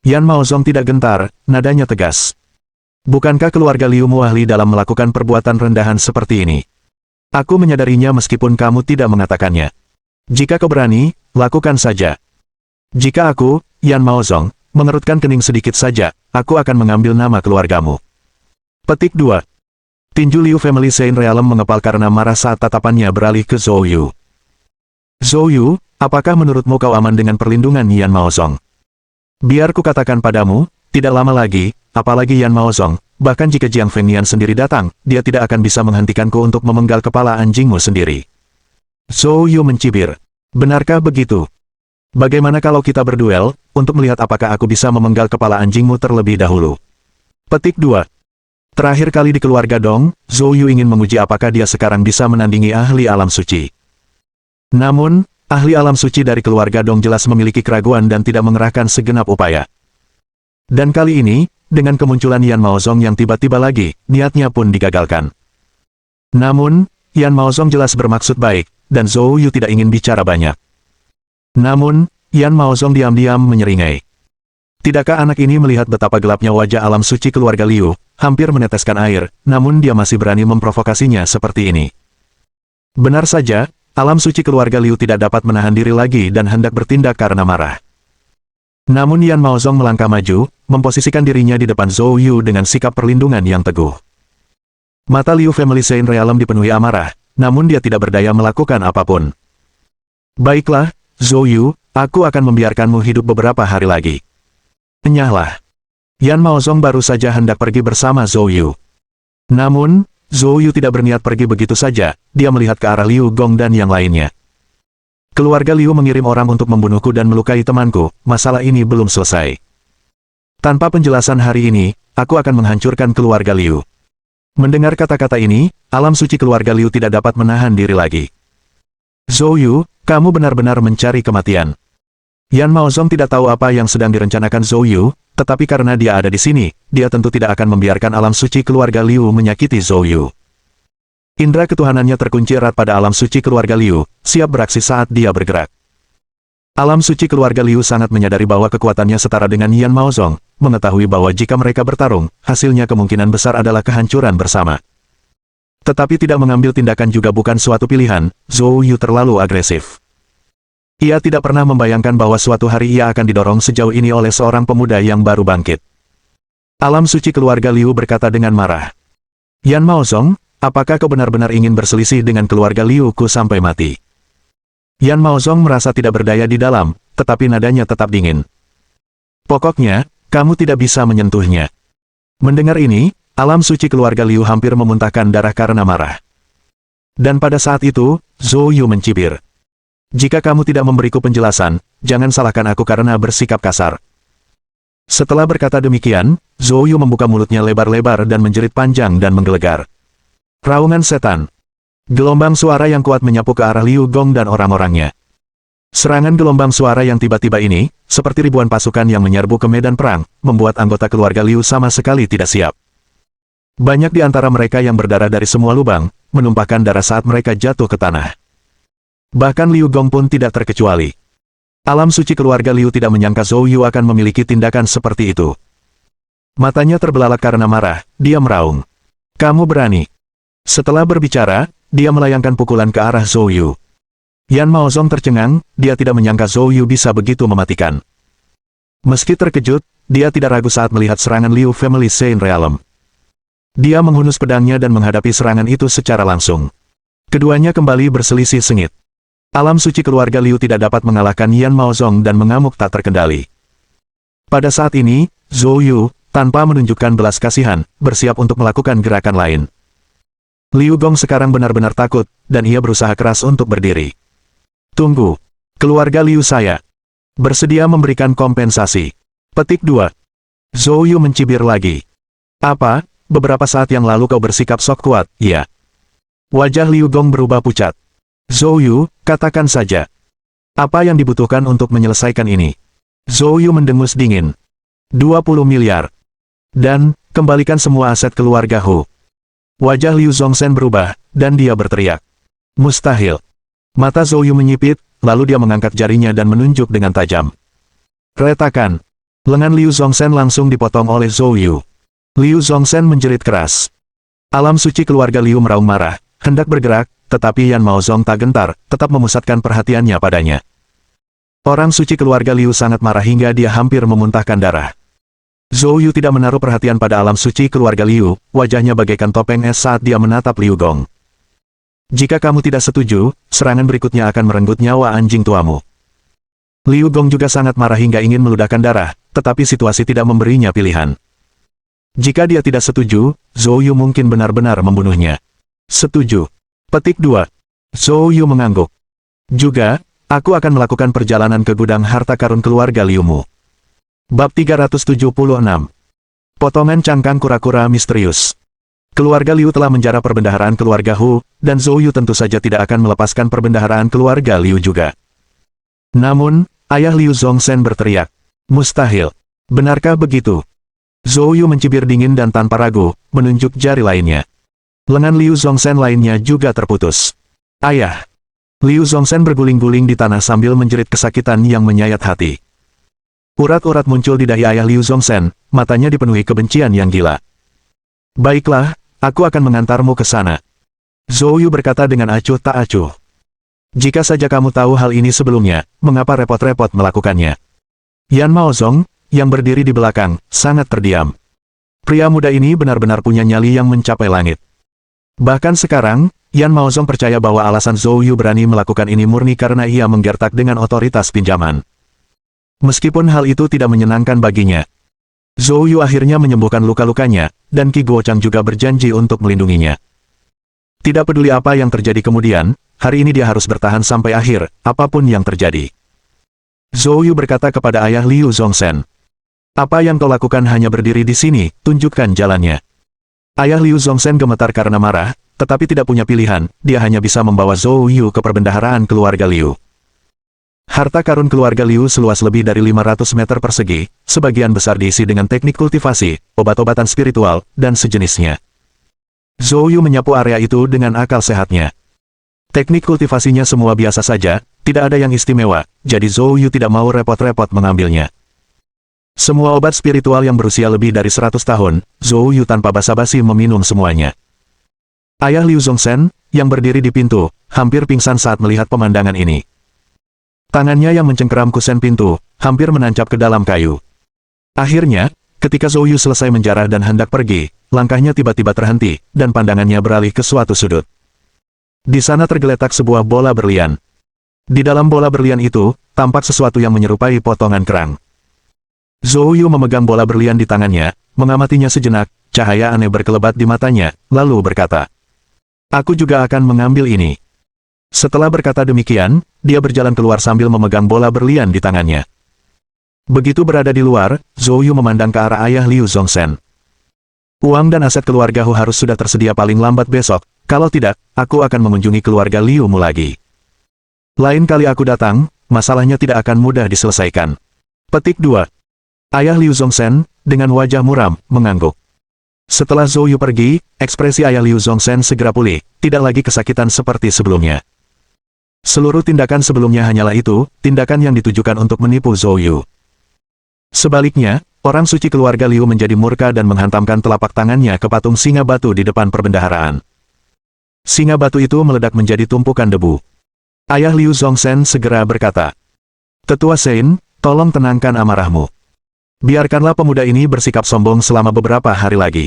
Yan Maozong tidak gentar, nadanya tegas. Bukankah keluarga Liu ahli dalam melakukan perbuatan rendahan seperti ini? Aku menyadarinya meskipun kamu tidak mengatakannya. Jika kau berani, lakukan saja. Jika aku, Yan Maozong, mengerutkan kening sedikit saja, aku akan mengambil nama keluargamu. Petik 2. Tinju Liu Family Saint Realm mengepal karena marah saat tatapannya beralih ke Zhou Yu. Zhou Yu, apakah menurutmu kau aman dengan perlindungan Yan Maozong? Biar ku katakan padamu, tidak lama lagi, apalagi Yan Maozong, bahkan jika Jiang Fengyan sendiri datang, dia tidak akan bisa menghentikanku untuk memenggal kepala anjingmu sendiri. Zhou Yu mencibir. Benarkah begitu? Bagaimana kalau kita berduel, untuk melihat apakah aku bisa memenggal kepala anjingmu terlebih dahulu? Petik 2. Terakhir kali di keluarga Dong, Zhou Yu ingin menguji apakah dia sekarang bisa menandingi ahli alam suci. Namun, ahli alam suci dari keluarga Dong jelas memiliki keraguan dan tidak mengerahkan segenap upaya. Dan kali ini, dengan kemunculan Yan Maozong yang tiba-tiba lagi, niatnya pun digagalkan. Namun, Yan Maozong jelas bermaksud baik, dan Zhou Yu tidak ingin bicara banyak. Namun, Yan Maozong diam-diam menyeringai. Tidakkah anak ini melihat betapa gelapnya wajah alam suci keluarga Liu, hampir meneteskan air, namun dia masih berani memprovokasinya seperti ini. Benar saja, alam suci keluarga Liu tidak dapat menahan diri lagi dan hendak bertindak karena marah. Namun Yan Maozong melangkah maju, memposisikan dirinya di depan Zhou Yu dengan sikap perlindungan yang teguh. Mata Liu Family Saint Realm dipenuhi amarah, namun dia tidak berdaya melakukan apapun. Baiklah, Zhou Yu, aku akan membiarkanmu hidup beberapa hari lagi. Enyahlah. Yan Maozong baru saja hendak pergi bersama Zhou Yu. Namun, Zhou Yu tidak berniat pergi begitu saja, dia melihat ke arah Liu Gong dan yang lainnya. Keluarga Liu mengirim orang untuk membunuhku dan melukai temanku, masalah ini belum selesai. Tanpa penjelasan hari ini, aku akan menghancurkan keluarga Liu. Mendengar kata-kata ini, alam suci keluarga Liu tidak dapat menahan diri lagi. Zhou Yu, kamu benar-benar mencari kematian. Yan Maozong tidak tahu apa yang sedang direncanakan Zhou Yu, tetapi karena dia ada di sini, dia tentu tidak akan membiarkan alam suci keluarga Liu menyakiti Zhou Yu. Indra ketuhanannya terkunci erat pada alam suci keluarga Liu, siap beraksi saat dia bergerak. Alam suci keluarga Liu sangat menyadari bahwa kekuatannya setara dengan Yan Maozong, mengetahui bahwa jika mereka bertarung, hasilnya kemungkinan besar adalah kehancuran bersama. Tetapi tidak mengambil tindakan juga bukan suatu pilihan, Zhou Yu terlalu agresif. Ia tidak pernah membayangkan bahwa suatu hari ia akan didorong sejauh ini oleh seorang pemuda yang baru bangkit. Alam suci keluarga Liu berkata dengan marah. Yan Maozong, Apakah kau benar-benar ingin berselisih dengan keluarga Liu Ku sampai mati? Yan Maozong merasa tidak berdaya di dalam, tetapi nadanya tetap dingin. Pokoknya, kamu tidak bisa menyentuhnya. Mendengar ini, alam suci keluarga Liu hampir memuntahkan darah karena marah. Dan pada saat itu, Zhou Yu mencibir. Jika kamu tidak memberiku penjelasan, jangan salahkan aku karena bersikap kasar. Setelah berkata demikian, Zhou Yu membuka mulutnya lebar-lebar dan menjerit panjang dan menggelegar. Raungan setan. Gelombang suara yang kuat menyapu ke arah Liu Gong dan orang-orangnya. Serangan gelombang suara yang tiba-tiba ini, seperti ribuan pasukan yang menyerbu ke medan perang, membuat anggota keluarga Liu sama sekali tidak siap. Banyak di antara mereka yang berdarah dari semua lubang, menumpahkan darah saat mereka jatuh ke tanah. Bahkan Liu Gong pun tidak terkecuali. Alam suci keluarga Liu tidak menyangka Zhou Yu akan memiliki tindakan seperti itu. Matanya terbelalak karena marah, dia meraung. Kamu berani. Setelah berbicara, dia melayangkan pukulan ke arah Zhou Yu. Yan Maozong tercengang, dia tidak menyangka Zhou Yu bisa begitu mematikan. Meski terkejut, dia tidak ragu saat melihat serangan Liu Family Saint Realm. Dia menghunus pedangnya dan menghadapi serangan itu secara langsung. Keduanya kembali berselisih sengit. Alam suci keluarga Liu tidak dapat mengalahkan Yan Maozong dan mengamuk tak terkendali. Pada saat ini, Zhou Yu, tanpa menunjukkan belas kasihan, bersiap untuk melakukan gerakan lain. Liu Gong sekarang benar-benar takut, dan ia berusaha keras untuk berdiri. Tunggu. Keluarga Liu saya bersedia memberikan kompensasi. Petik 2. Zhou Yu mencibir lagi. Apa? Beberapa saat yang lalu kau bersikap sok kuat, ya? Wajah Liu Gong berubah pucat. Zhou Yu, katakan saja. Apa yang dibutuhkan untuk menyelesaikan ini? Zhou Yu mendengus dingin. 20 miliar. Dan, kembalikan semua aset keluarga Hu. Wajah Liu Zongsen berubah, dan dia berteriak. Mustahil. Mata Zhou Yu menyipit, lalu dia mengangkat jarinya dan menunjuk dengan tajam. Retakan. Lengan Liu Zongsen langsung dipotong oleh Zhou Yu. Liu Zongsen menjerit keras. Alam suci keluarga Liu meraung marah, hendak bergerak, tetapi Yan Maozong tak gentar, tetap memusatkan perhatiannya padanya. Orang suci keluarga Liu sangat marah hingga dia hampir memuntahkan darah. Zhou Yu tidak menaruh perhatian pada alam suci keluarga Liu, wajahnya bagaikan topeng es saat dia menatap Liu Gong. Jika kamu tidak setuju, serangan berikutnya akan merenggut nyawa anjing tuamu. Liu Gong juga sangat marah hingga ingin meludahkan darah, tetapi situasi tidak memberinya pilihan. Jika dia tidak setuju, Zhou Yu mungkin benar-benar membunuhnya. Setuju. Petik 2. Zhou Yu mengangguk. Juga, aku akan melakukan perjalanan ke gudang harta karun keluarga Liumu. Bab 376. Potongan cangkang kura-kura misterius. Keluarga Liu telah menjara perbendaharaan keluarga Hu, dan Zhou Yu tentu saja tidak akan melepaskan perbendaharaan keluarga Liu juga. Namun, ayah Liu Zongsen berteriak. Mustahil. Benarkah begitu? Zhou Yu mencibir dingin dan tanpa ragu, menunjuk jari lainnya. Lengan Liu Zongsen lainnya juga terputus. Ayah. Liu Zongsen berguling-guling di tanah sambil menjerit kesakitan yang menyayat hati. Urat-urat muncul di dahi ayah Liu Zongsen, matanya dipenuhi kebencian yang gila. Baiklah, aku akan mengantarmu ke sana. Zhou Yu berkata dengan acuh tak acuh. Jika saja kamu tahu hal ini sebelumnya, mengapa repot-repot melakukannya? Yan Maozong, yang berdiri di belakang, sangat terdiam. Pria muda ini benar-benar punya nyali yang mencapai langit. Bahkan sekarang, Yan Maozong percaya bahwa alasan Zhou Yu berani melakukan ini murni karena ia menggertak dengan otoritas pinjaman. Meskipun hal itu tidak menyenangkan baginya, Zhou Yu akhirnya menyembuhkan luka-lukanya, dan Qi Guochang juga berjanji untuk melindunginya. Tidak peduli apa yang terjadi kemudian, hari ini dia harus bertahan sampai akhir, apapun yang terjadi. Zhou Yu berkata kepada ayah Liu Zongsen. Apa yang kau lakukan hanya berdiri di sini, tunjukkan jalannya. Ayah Liu Zongsen gemetar karena marah, tetapi tidak punya pilihan, dia hanya bisa membawa Zhou Yu ke perbendaharaan keluarga Liu. Harta karun keluarga Liu seluas lebih dari 500 meter persegi, sebagian besar diisi dengan teknik kultivasi, obat-obatan spiritual, dan sejenisnya. Zhou Yu menyapu area itu dengan akal sehatnya. Teknik kultivasinya semua biasa saja, tidak ada yang istimewa, jadi Zhou Yu tidak mau repot-repot mengambilnya. Semua obat spiritual yang berusia lebih dari 100 tahun, Zhou Yu tanpa basa-basi meminum semuanya. Ayah Liu Zongsen, yang berdiri di pintu, hampir pingsan saat melihat pemandangan ini. Tangannya yang mencengkeram kusen pintu, hampir menancap ke dalam kayu. Akhirnya, ketika Zhou Yu selesai menjarah dan hendak pergi, langkahnya tiba-tiba terhenti, dan pandangannya beralih ke suatu sudut. Di sana tergeletak sebuah bola berlian. Di dalam bola berlian itu, tampak sesuatu yang menyerupai potongan kerang. Zhou Yu memegang bola berlian di tangannya, mengamatinya sejenak, cahaya aneh berkelebat di matanya, lalu berkata, "Aku juga akan mengambil ini." Setelah berkata demikian, dia berjalan keluar sambil memegang bola berlian di tangannya. Begitu berada di luar, Zhou Yu memandang ke arah ayah Liu Zongzhen. "Uang dan aset keluarga Hu harus sudah tersedia paling lambat besok, kalau tidak, aku akan mengunjungi keluarga Liu Mu lagi. Lain kali aku datang, masalahnya tidak akan mudah diselesaikan." Petik 2. Ayah Liu Zongzhen, dengan wajah muram, mengangguk. Setelah Zhou Yu pergi, ekspresi ayah Liu Zongzhen segera pulih, tidak lagi kesakitan seperti sebelumnya. Seluruh tindakan sebelumnya hanyalah itu, tindakan yang ditujukan untuk menipu Zhou Yu. Sebaliknya, orang suci keluarga Liu menjadi murka dan menghantamkan telapak tangannya ke patung singa batu di depan perbendaharaan. Singa batu itu meledak menjadi tumpukan debu. Ayah Liu Zongzhen segera berkata, "Tetua Sein, tolong tenangkan amarahmu. Biarkanlah pemuda ini bersikap sombong selama beberapa hari lagi.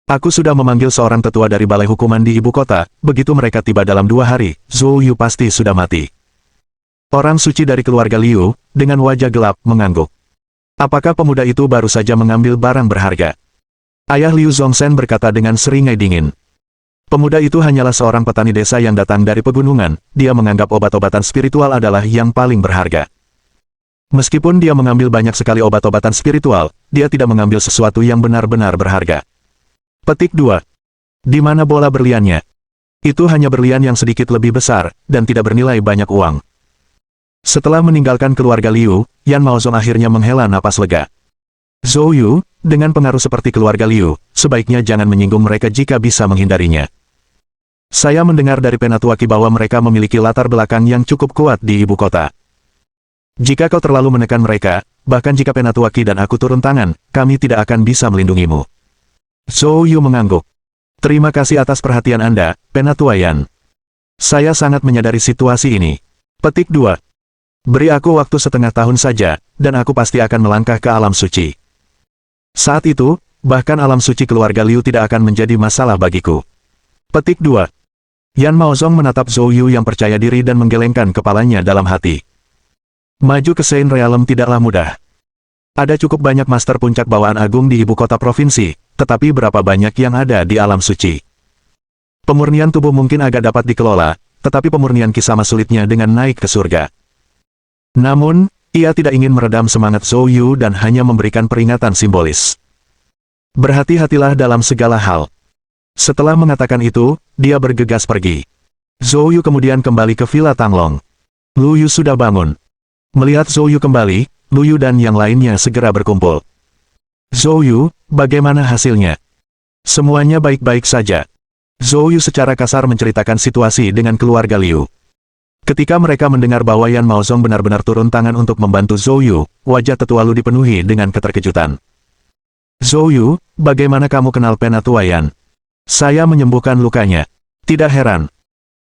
Aku sudah memanggil seorang tetua dari balai hukuman di ibu kota, begitu mereka tiba dalam 2 hari, Zhou Yu pasti sudah mati." Orang suci dari keluarga Liu, dengan wajah gelap, mengangguk. Apakah pemuda itu baru saja mengambil barang berharga? Ayah Liu Zongzhen berkata dengan seringai dingin. Pemuda itu hanyalah seorang petani desa yang datang dari pegunungan, dia menganggap obat-obatan spiritual adalah yang paling berharga. Meskipun dia mengambil banyak sekali obat-obatan spiritual, dia tidak mengambil sesuatu yang benar-benar berharga. Petik 2. Di mana bola berliannya? Itu hanya berlian yang sedikit lebih besar, dan tidak bernilai banyak uang. Setelah meninggalkan keluarga Liu, Yan Maozong akhirnya menghela napas lega. Zhou Yu, dengan pengaruh seperti keluarga Liu, sebaiknya jangan menyinggung mereka jika bisa menghindarinya. Saya mendengar dari Penatuaki bahwa mereka memiliki latar belakang yang cukup kuat di ibu kota. Jika kau terlalu menekan mereka, bahkan jika Penatuaki dan aku turun tangan, kami tidak akan bisa melindungimu. Zhou Yu mengangguk. Terima kasih atas perhatian Anda, Penatua Yan. Saya sangat menyadari situasi ini. Petik 2. Beri aku waktu setengah tahun saja, dan aku pasti akan melangkah ke alam suci. Saat itu, bahkan alam suci keluarga Liu tidak akan menjadi masalah bagiku. Petik 2. Yan Maozong menatap Zhou Yu yang percaya diri dan menggelengkan kepalanya dalam hati. Maju ke Sein Realm tidaklah mudah. Ada cukup banyak master puncak bawaan agung di ibu kota provinsi, tetapi berapa banyak yang ada di alam suci? Pemurnian tubuh mungkin agak dapat dikelola, tetapi pemurnian kisama sulitnya dengan naik ke surga. Namun, ia tidak ingin meredam semangat Zhou Yu dan hanya memberikan peringatan simbolis. Berhati-hatilah dalam segala hal. Setelah mengatakan itu, dia bergegas pergi. Zhou Yu kemudian kembali ke Villa Tanglong. Lu Yu sudah bangun. Melihat Zhou Yu kembali, Lu Yu dan yang lainnya segera berkumpul. Zhou Yu, bagaimana hasilnya? Semuanya baik-baik saja. Zhou Yu secara kasar menceritakan situasi dengan keluarga Liu. Ketika mereka mendengar bahwa Yan Maozong benar-benar turun tangan untuk membantu Zhou Yu, wajah tetua Lu dipenuhi dengan keterkejutan. Zhou Yu, bagaimana kamu kenal Penatua Yan? Saya menyembuhkan lukanya. Tidak heran.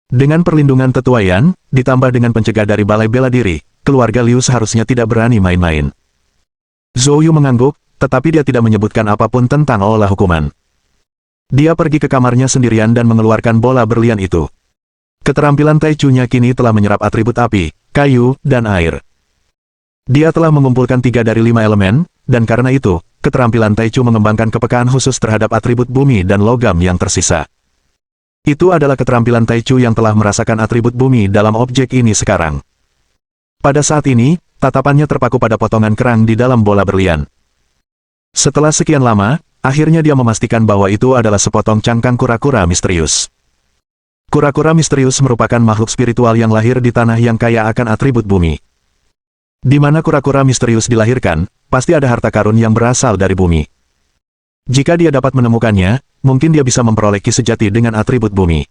Dengan perlindungan tetua Yan, ditambah dengan pencegah dari balai bela diri, keluarga Liu seharusnya tidak berani main-main. Zhou Yu mengangguk, tetapi dia tidak menyebutkan apapun tentang olah hukuman. Dia pergi ke kamarnya sendirian dan mengeluarkan bola berlian itu. Keterampilan Tai Chu-nya kini telah menyerap atribut api, kayu, dan air. Dia telah mengumpulkan 3 dari 5 elemen, dan karena itu, keterampilan Tai Chu mengembangkan kepekaan khusus terhadap atribut bumi dan logam yang tersisa. Itu adalah keterampilan Tai Chu yang telah merasakan atribut bumi dalam objek ini sekarang. Pada saat ini, tatapannya terpaku pada potongan kerang di dalam bola berlian. Setelah sekian lama, akhirnya dia memastikan bahwa itu adalah sepotong cangkang kura-kura misterius. Kura-kura misterius merupakan makhluk spiritual yang lahir di tanah yang kaya akan atribut bumi. Di mana kura-kura misterius dilahirkan, pasti ada harta karun yang berasal dari bumi. Jika dia dapat menemukannya, mungkin dia bisa memperoleh ki sejati dengan atribut bumi.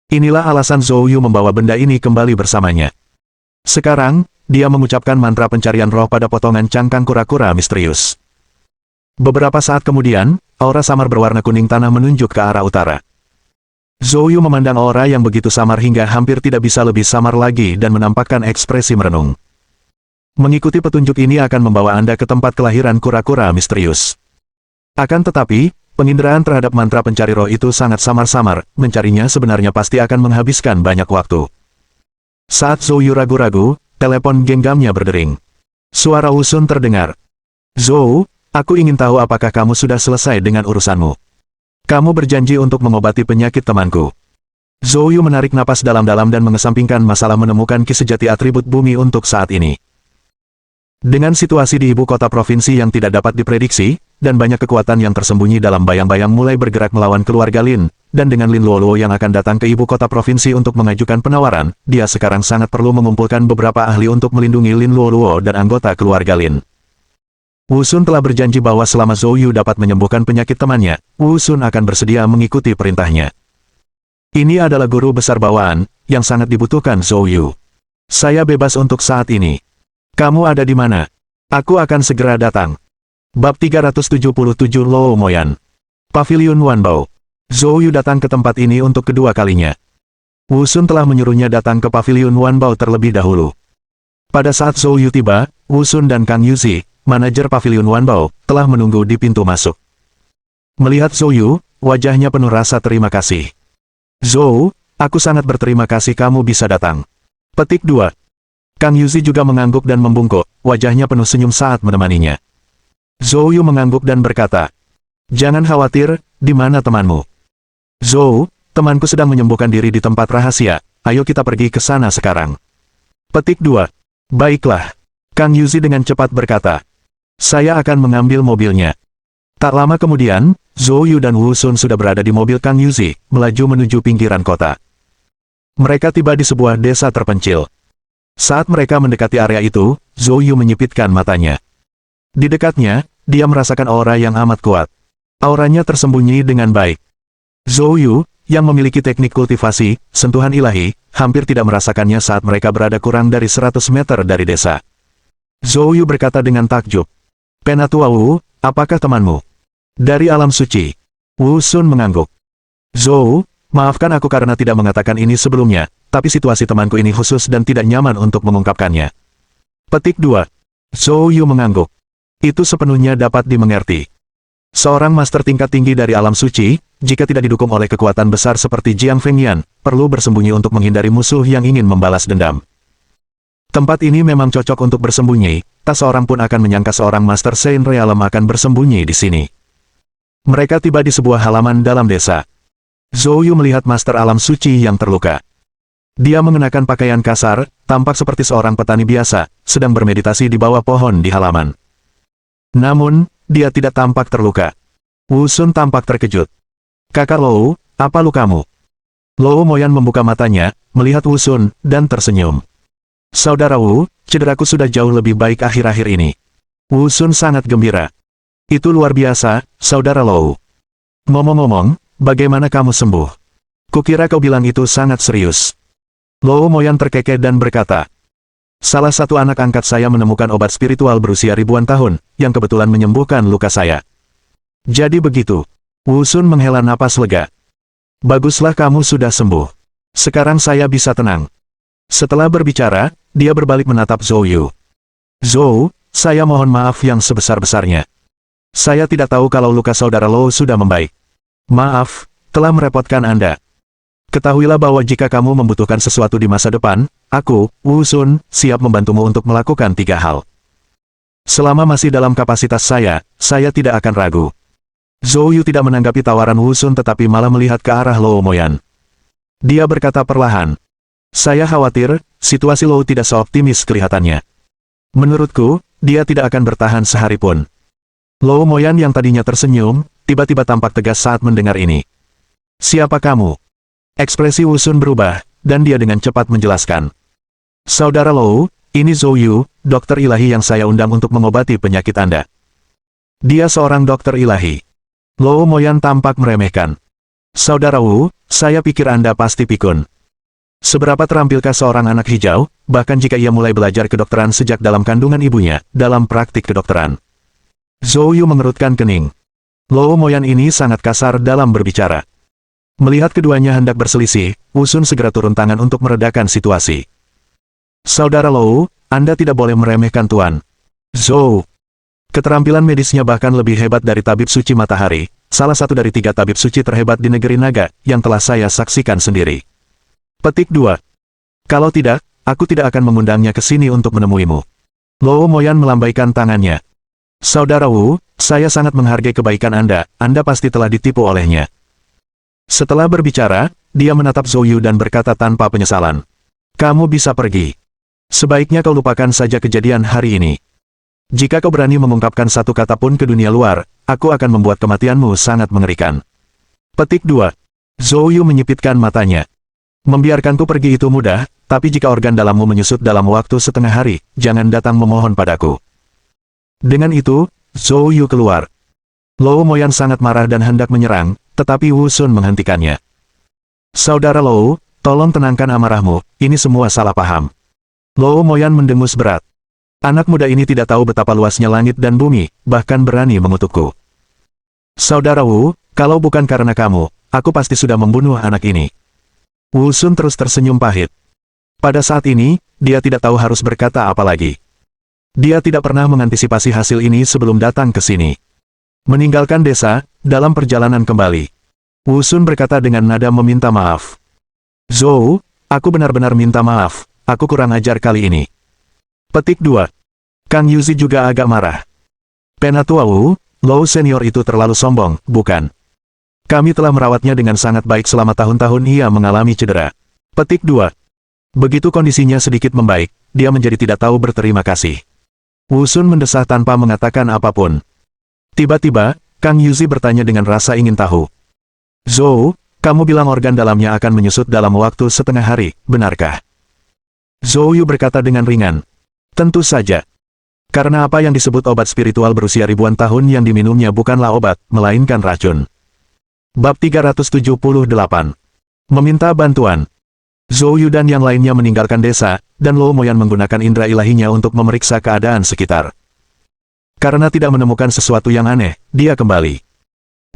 Inilah alasan Zhou Yu membawa benda ini kembali bersamanya. Sekarang, dia mengucapkan mantra pencarian roh pada potongan cangkang kura-kura misterius. Beberapa saat kemudian, aura samar berwarna kuning tanah menunjuk ke arah utara. Zhou Yu memandang aura yang begitu samar hingga hampir tidak bisa lebih samar lagi dan menampakkan ekspresi merenung. Mengikuti petunjuk ini akan membawa Anda ke tempat kelahiran kura-kura misterius. Akan tetapi, Penginderaan terhadap mantra pencari roh itu sangat samar-samar, mencarinya sebenarnya pasti akan menghabiskan banyak waktu. Saat Zhou Yu ragu-ragu, telepon genggamnya berdering. Suara Wu Xun terdengar. Zhou, aku ingin tahu apakah kamu sudah selesai dengan urusanmu. Kamu berjanji untuk mengobati penyakit temanku. Zhou Yu menarik napas dalam-dalam dan mengesampingkan masalah menemukan ki sejati atribut bumi untuk saat ini. Dengan situasi di ibu kota provinsi yang tidak dapat diprediksi, dan banyak kekuatan yang tersembunyi dalam bayang-bayang mulai bergerak melawan keluarga Lin, dan dengan Lin Luoluo yang akan datang ke ibu kota provinsi untuk mengajukan penawaran, dia sekarang sangat perlu mengumpulkan beberapa ahli untuk melindungi Lin Luoluo dan anggota keluarga Lin. Wu Xun telah berjanji bahwa selama Zhou Yu dapat menyembuhkan penyakit temannya, Wu Xun akan bersedia mengikuti perintahnya. Ini adalah guru besar bawaan, yang sangat dibutuhkan Zhou Yu. Saya bebas untuk saat ini. Kamu ada di mana? Aku akan segera datang. Bab 377 Luo Moyan. Paviliun Wanbao. Zhou Yu datang ke tempat ini untuk kedua kalinya. Wu Xun telah menyuruhnya datang ke Paviliun Wanbao terlebih dahulu. Pada saat Zhou Yu tiba, Wu Xun dan Kang Yuzi, manajer Paviliun Wanbao, telah menunggu di pintu masuk. Melihat Zhou Yu, wajahnya penuh rasa terima kasih. Zhou, aku sangat berterima kasih kamu bisa datang. Petik 2. Kang Yuzi juga mengangguk dan membungkuk, wajahnya penuh senyum saat menemaninya. Zhou Yu mengangguk dan berkata, "Jangan khawatir, di mana temanmu?" "Zhou, temanku sedang menyembuhkan diri di tempat rahasia, ayo kita pergi ke sana sekarang." Petik 2. Baiklah. Kang Yuzi dengan cepat berkata, "Saya akan mengambil mobilnya." Tak lama kemudian, Zhou Yu dan Wu Xun sudah berada di mobil Kang Yuzi, melaju menuju pinggiran kota. Mereka tiba di sebuah desa terpencil. Saat mereka mendekati area itu, Zhou Yu menyipitkan matanya. Di dekatnya, dia merasakan aura yang amat kuat. Auranya tersembunyi dengan baik. Zhou Yu, yang memiliki teknik kultivasi, sentuhan ilahi, hampir tidak merasakannya saat mereka berada kurang dari 100 meter dari desa. Zhou Yu berkata dengan takjub, "Penatua Wu, apakah temanmu?" "Dari alam suci." Wu Xun mengangguk. "Zhou, maafkan aku karena tidak mengatakan ini sebelumnya, tapi situasi temanku ini khusus dan tidak nyaman untuk mengungkapkannya." Petik 2. Zhou Yu mengangguk. Itu sepenuhnya dapat dimengerti. Seorang master tingkat tinggi dari alam suci, jika tidak didukung oleh kekuatan besar seperti Jiang Fengyan, perlu bersembunyi untuk menghindari musuh yang ingin membalas dendam. Tempat ini memang cocok untuk bersembunyi, tak seorang pun akan menyangka seorang Master Saint Realm akan bersembunyi di sini. Mereka tiba di sebuah halaman dalam desa. Zhou Yu melihat Master Alam Suci yang terluka. Dia mengenakan pakaian kasar, tampak seperti seorang petani biasa, sedang bermeditasi di bawah pohon di halaman. Namun, dia tidak tampak terluka. Wu Xun tampak terkejut. "Kakak Lou, apa lukamu?" Luo Moyan membuka matanya, melihat Wu Xun, dan tersenyum. "Saudara Wu, cederaku sudah jauh lebih baik akhir-akhir ini." Wu Xun sangat gembira. "Itu luar biasa, Saudara Lou. Ngomong-ngomong, bagaimana kamu sembuh? Kukira kau bilang itu sangat serius." Luo Moyan terkekeh dan berkata, "Salah satu anak angkat saya menemukan obat spiritual berusia ribuan tahun, yang kebetulan menyembuhkan luka saya." "Jadi begitu." Wu Xun menghela napas lega. "Baguslah kamu sudah sembuh. Sekarang saya bisa tenang." Setelah berbicara, dia berbalik menatap Zhou Yu. "Zhou, saya mohon maaf yang sebesar-besarnya. Saya tidak tahu kalau luka saudara Lou sudah membaik. Maaf, telah merepotkan Anda. Ketahuilah bahwa jika kamu membutuhkan sesuatu di masa depan, aku, Wu Xun, siap membantumu untuk melakukan 3 hal. Selama masih dalam kapasitas saya tidak akan ragu." Zhou Yu tidak menanggapi tawaran Wu Xun tetapi malah melihat ke arah Luo Moyan. Dia berkata perlahan, "Saya khawatir, situasi Lou tidak seoptimis kelihatannya. Menurutku, dia tidak akan bertahan sehari pun." Luo Moyan yang tadinya tersenyum, tiba-tiba tampak tegas saat mendengar ini. "Siapa kamu?" Ekspresi Wu Xun berubah, dan dia dengan cepat menjelaskan. "Saudara Lou, ini Zhou Yu, dokter ilahi yang saya undang untuk mengobati penyakit Anda." "Dia seorang dokter ilahi." Luo Moyan tampak meremehkan. "Saudara Wu, saya pikir Anda pasti pikun. Seberapa terampilkah seorang anak hijau, bahkan jika ia mulai belajar kedokteran sejak dalam kandungan ibunya, dalam praktik kedokteran?" Zhou Yu mengerutkan kening. Luo Moyan ini sangat kasar dalam berbicara. Melihat keduanya hendak berselisih, Wu Xun segera turun tangan untuk meredakan situasi. "Saudara Lou, Anda tidak boleh meremehkan Tuan Zhou. Keterampilan medisnya bahkan lebih hebat dari tabib suci matahari. salah satu dari 3 tabib suci terhebat di negeri naga, yang telah saya saksikan sendiri. Petik 2. Kalau tidak, aku tidak akan mengundangnya ke sini untuk menemuimu. Luo Moyan melambaikan tangannya. Saudara Wu, saya sangat menghargai kebaikan Anda pasti telah ditipu olehnya. Setelah berbicara, dia menatap Zhou Yu dan berkata tanpa penyesalan. Kamu bisa pergi. Sebaiknya kau lupakan saja kejadian hari ini. Jika kau berani mengungkapkan satu kata pun ke dunia luar, aku akan membuat kematianmu sangat mengerikan. Petik 2. Zhou Yu menyipitkan matanya. Membiarkanku pergi itu mudah, tapi jika organ dalammu menyusut dalam waktu setengah hari, jangan datang memohon padaku. Dengan itu, Zhou Yu keluar. Luo Moyan sangat marah dan hendak menyerang, tetapi Wu Sun menghentikannya. Saudara Luo, tolong tenangkan amarahmu, ini semua salah paham. Luo Moyan mendengus berat. Anak muda ini tidak tahu betapa luasnya langit dan bumi, bahkan berani mengutukku. Saudara Wu, kalau bukan karena kamu, aku pasti sudah membunuh anak ini. Wu Sun terus tersenyum pahit. Pada saat ini, dia tidak tahu harus berkata apa lagi. Dia tidak pernah mengantisipasi hasil ini sebelum datang ke sini. Meninggalkan desa, dalam perjalanan kembali. Wu Sun berkata dengan nada meminta maaf. Zhou, aku benar-benar minta maaf, aku kurang ajar kali ini. Petik 2. Kang Yuzi juga agak marah. Penatua Wu, Luo senior itu terlalu sombong, bukan? Kami telah merawatnya dengan sangat baik selama tahun-tahun ia mengalami cedera. Petik 2. Begitu kondisinya sedikit membaik, dia menjadi tidak tahu berterima kasih. Wu Sun mendesah tanpa mengatakan apapun. Tiba-tiba, Kang Yuzi bertanya dengan rasa ingin tahu. Zhou, kamu bilang organ dalamnya akan menyusut dalam waktu setengah hari, benarkah? Zhou Yu berkata dengan ringan. Tentu saja. Karena apa yang disebut obat spiritual berusia ribuan tahun yang diminumnya bukanlah obat, melainkan racun. Bab 378. Meminta bantuan. Zhou Yu dan yang lainnya meninggalkan desa, dan Luo Moyan menggunakan indera ilahinya untuk memeriksa keadaan sekitar. Karena tidak menemukan sesuatu yang aneh, dia kembali.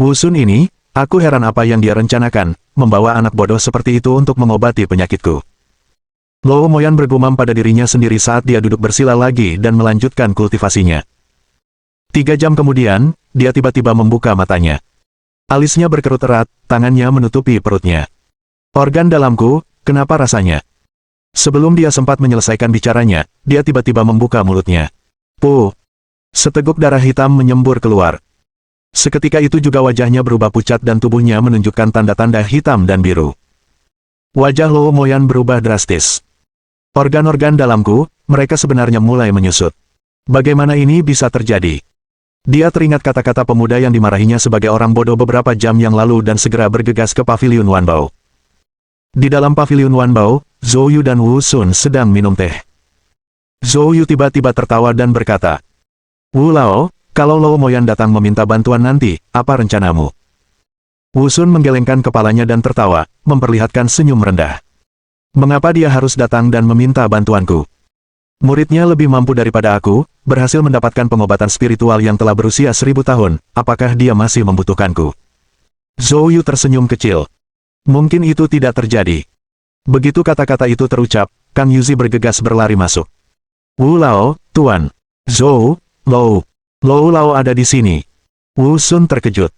Wu Sun ini, aku heran apa yang dia rencanakan, membawa anak bodoh seperti itu untuk mengobati penyakitku. Luo Moyan bergumam pada dirinya sendiri saat dia duduk bersila lagi dan melanjutkan kultivasinya. 3 jam kemudian, dia tiba-tiba membuka matanya. Alisnya berkerut erat, tangannya menutupi perutnya. Organ dalamku, kenapa rasanya? Sebelum dia sempat menyelesaikan bicaranya, dia tiba-tiba membuka mulutnya. Puh! Seteguk darah hitam menyembur keluar. Seketika itu juga wajahnya berubah pucat dan tubuhnya menunjukkan tanda-tanda hitam dan biru. Wajah Luo Moyan berubah drastis. Organ-organ dalamku, mereka sebenarnya mulai menyusut. Bagaimana ini bisa terjadi? Dia teringat kata-kata pemuda yang dimarahinya sebagai orang bodoh beberapa jam yang lalu dan segera bergegas ke paviliun Wanbao. Di dalam paviliun Wanbao, Zhou Yu dan Wu Sun sedang minum teh. Zhou Yu tiba-tiba tertawa dan berkata, Wu Lao, kalau Luo Moyan datang meminta bantuan nanti, apa rencanamu? Wu Sun menggelengkan kepalanya dan tertawa, memperlihatkan senyum rendah. Mengapa dia harus datang dan meminta bantuanku? Muridnya lebih mampu daripada aku, berhasil mendapatkan pengobatan spiritual yang telah berusia 1000 tahun, apakah dia masih membutuhkanku? Zhou Yu tersenyum kecil. Mungkin itu tidak terjadi. Begitu kata-kata itu terucap, Kang Yuzi bergegas berlari masuk. Wu Lao, Tuan. Zhou, Luo Lao ada di sini. Wu Sun terkejut.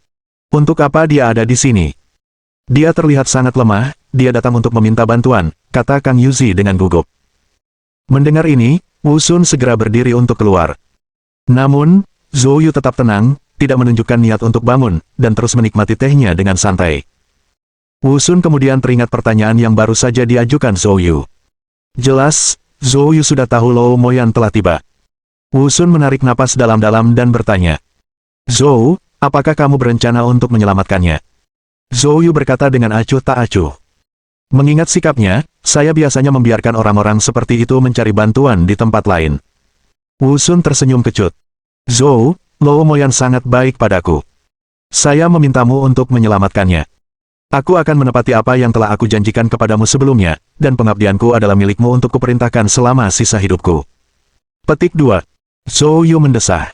Untuk apa dia ada di sini? Dia terlihat sangat lemah, dia datang untuk meminta bantuan, kata Kang Yuzi dengan gugup. Mendengar ini, Wu Sun segera berdiri untuk keluar. Namun, Zhou Yu tetap tenang, tidak menunjukkan niat untuk bangun, dan terus menikmati tehnya dengan santai. Wu Sun kemudian teringat pertanyaan yang baru saja diajukan Zhou Yu. Jelas, Zhou Yu sudah tahu Luo Moyan telah tiba. Wu Sun menarik napas dalam-dalam dan bertanya. Zhou, apakah kamu berencana untuk menyelamatkannya? Zhou Yu berkata dengan acuh tak acuh. Mengingat sikapnya, saya biasanya membiarkan orang-orang seperti itu mencari bantuan di tempat lain. Wu Sun tersenyum kecut. Zhou, Luo Moyan sangat baik padaku. Saya memintamu untuk menyelamatkannya. Aku akan menepati apa yang telah aku janjikan kepadamu sebelumnya, dan pengabdianku adalah milikmu untuk kuperintahkan selama sisa hidupku. Petik 2. Zhou Yu mendesah.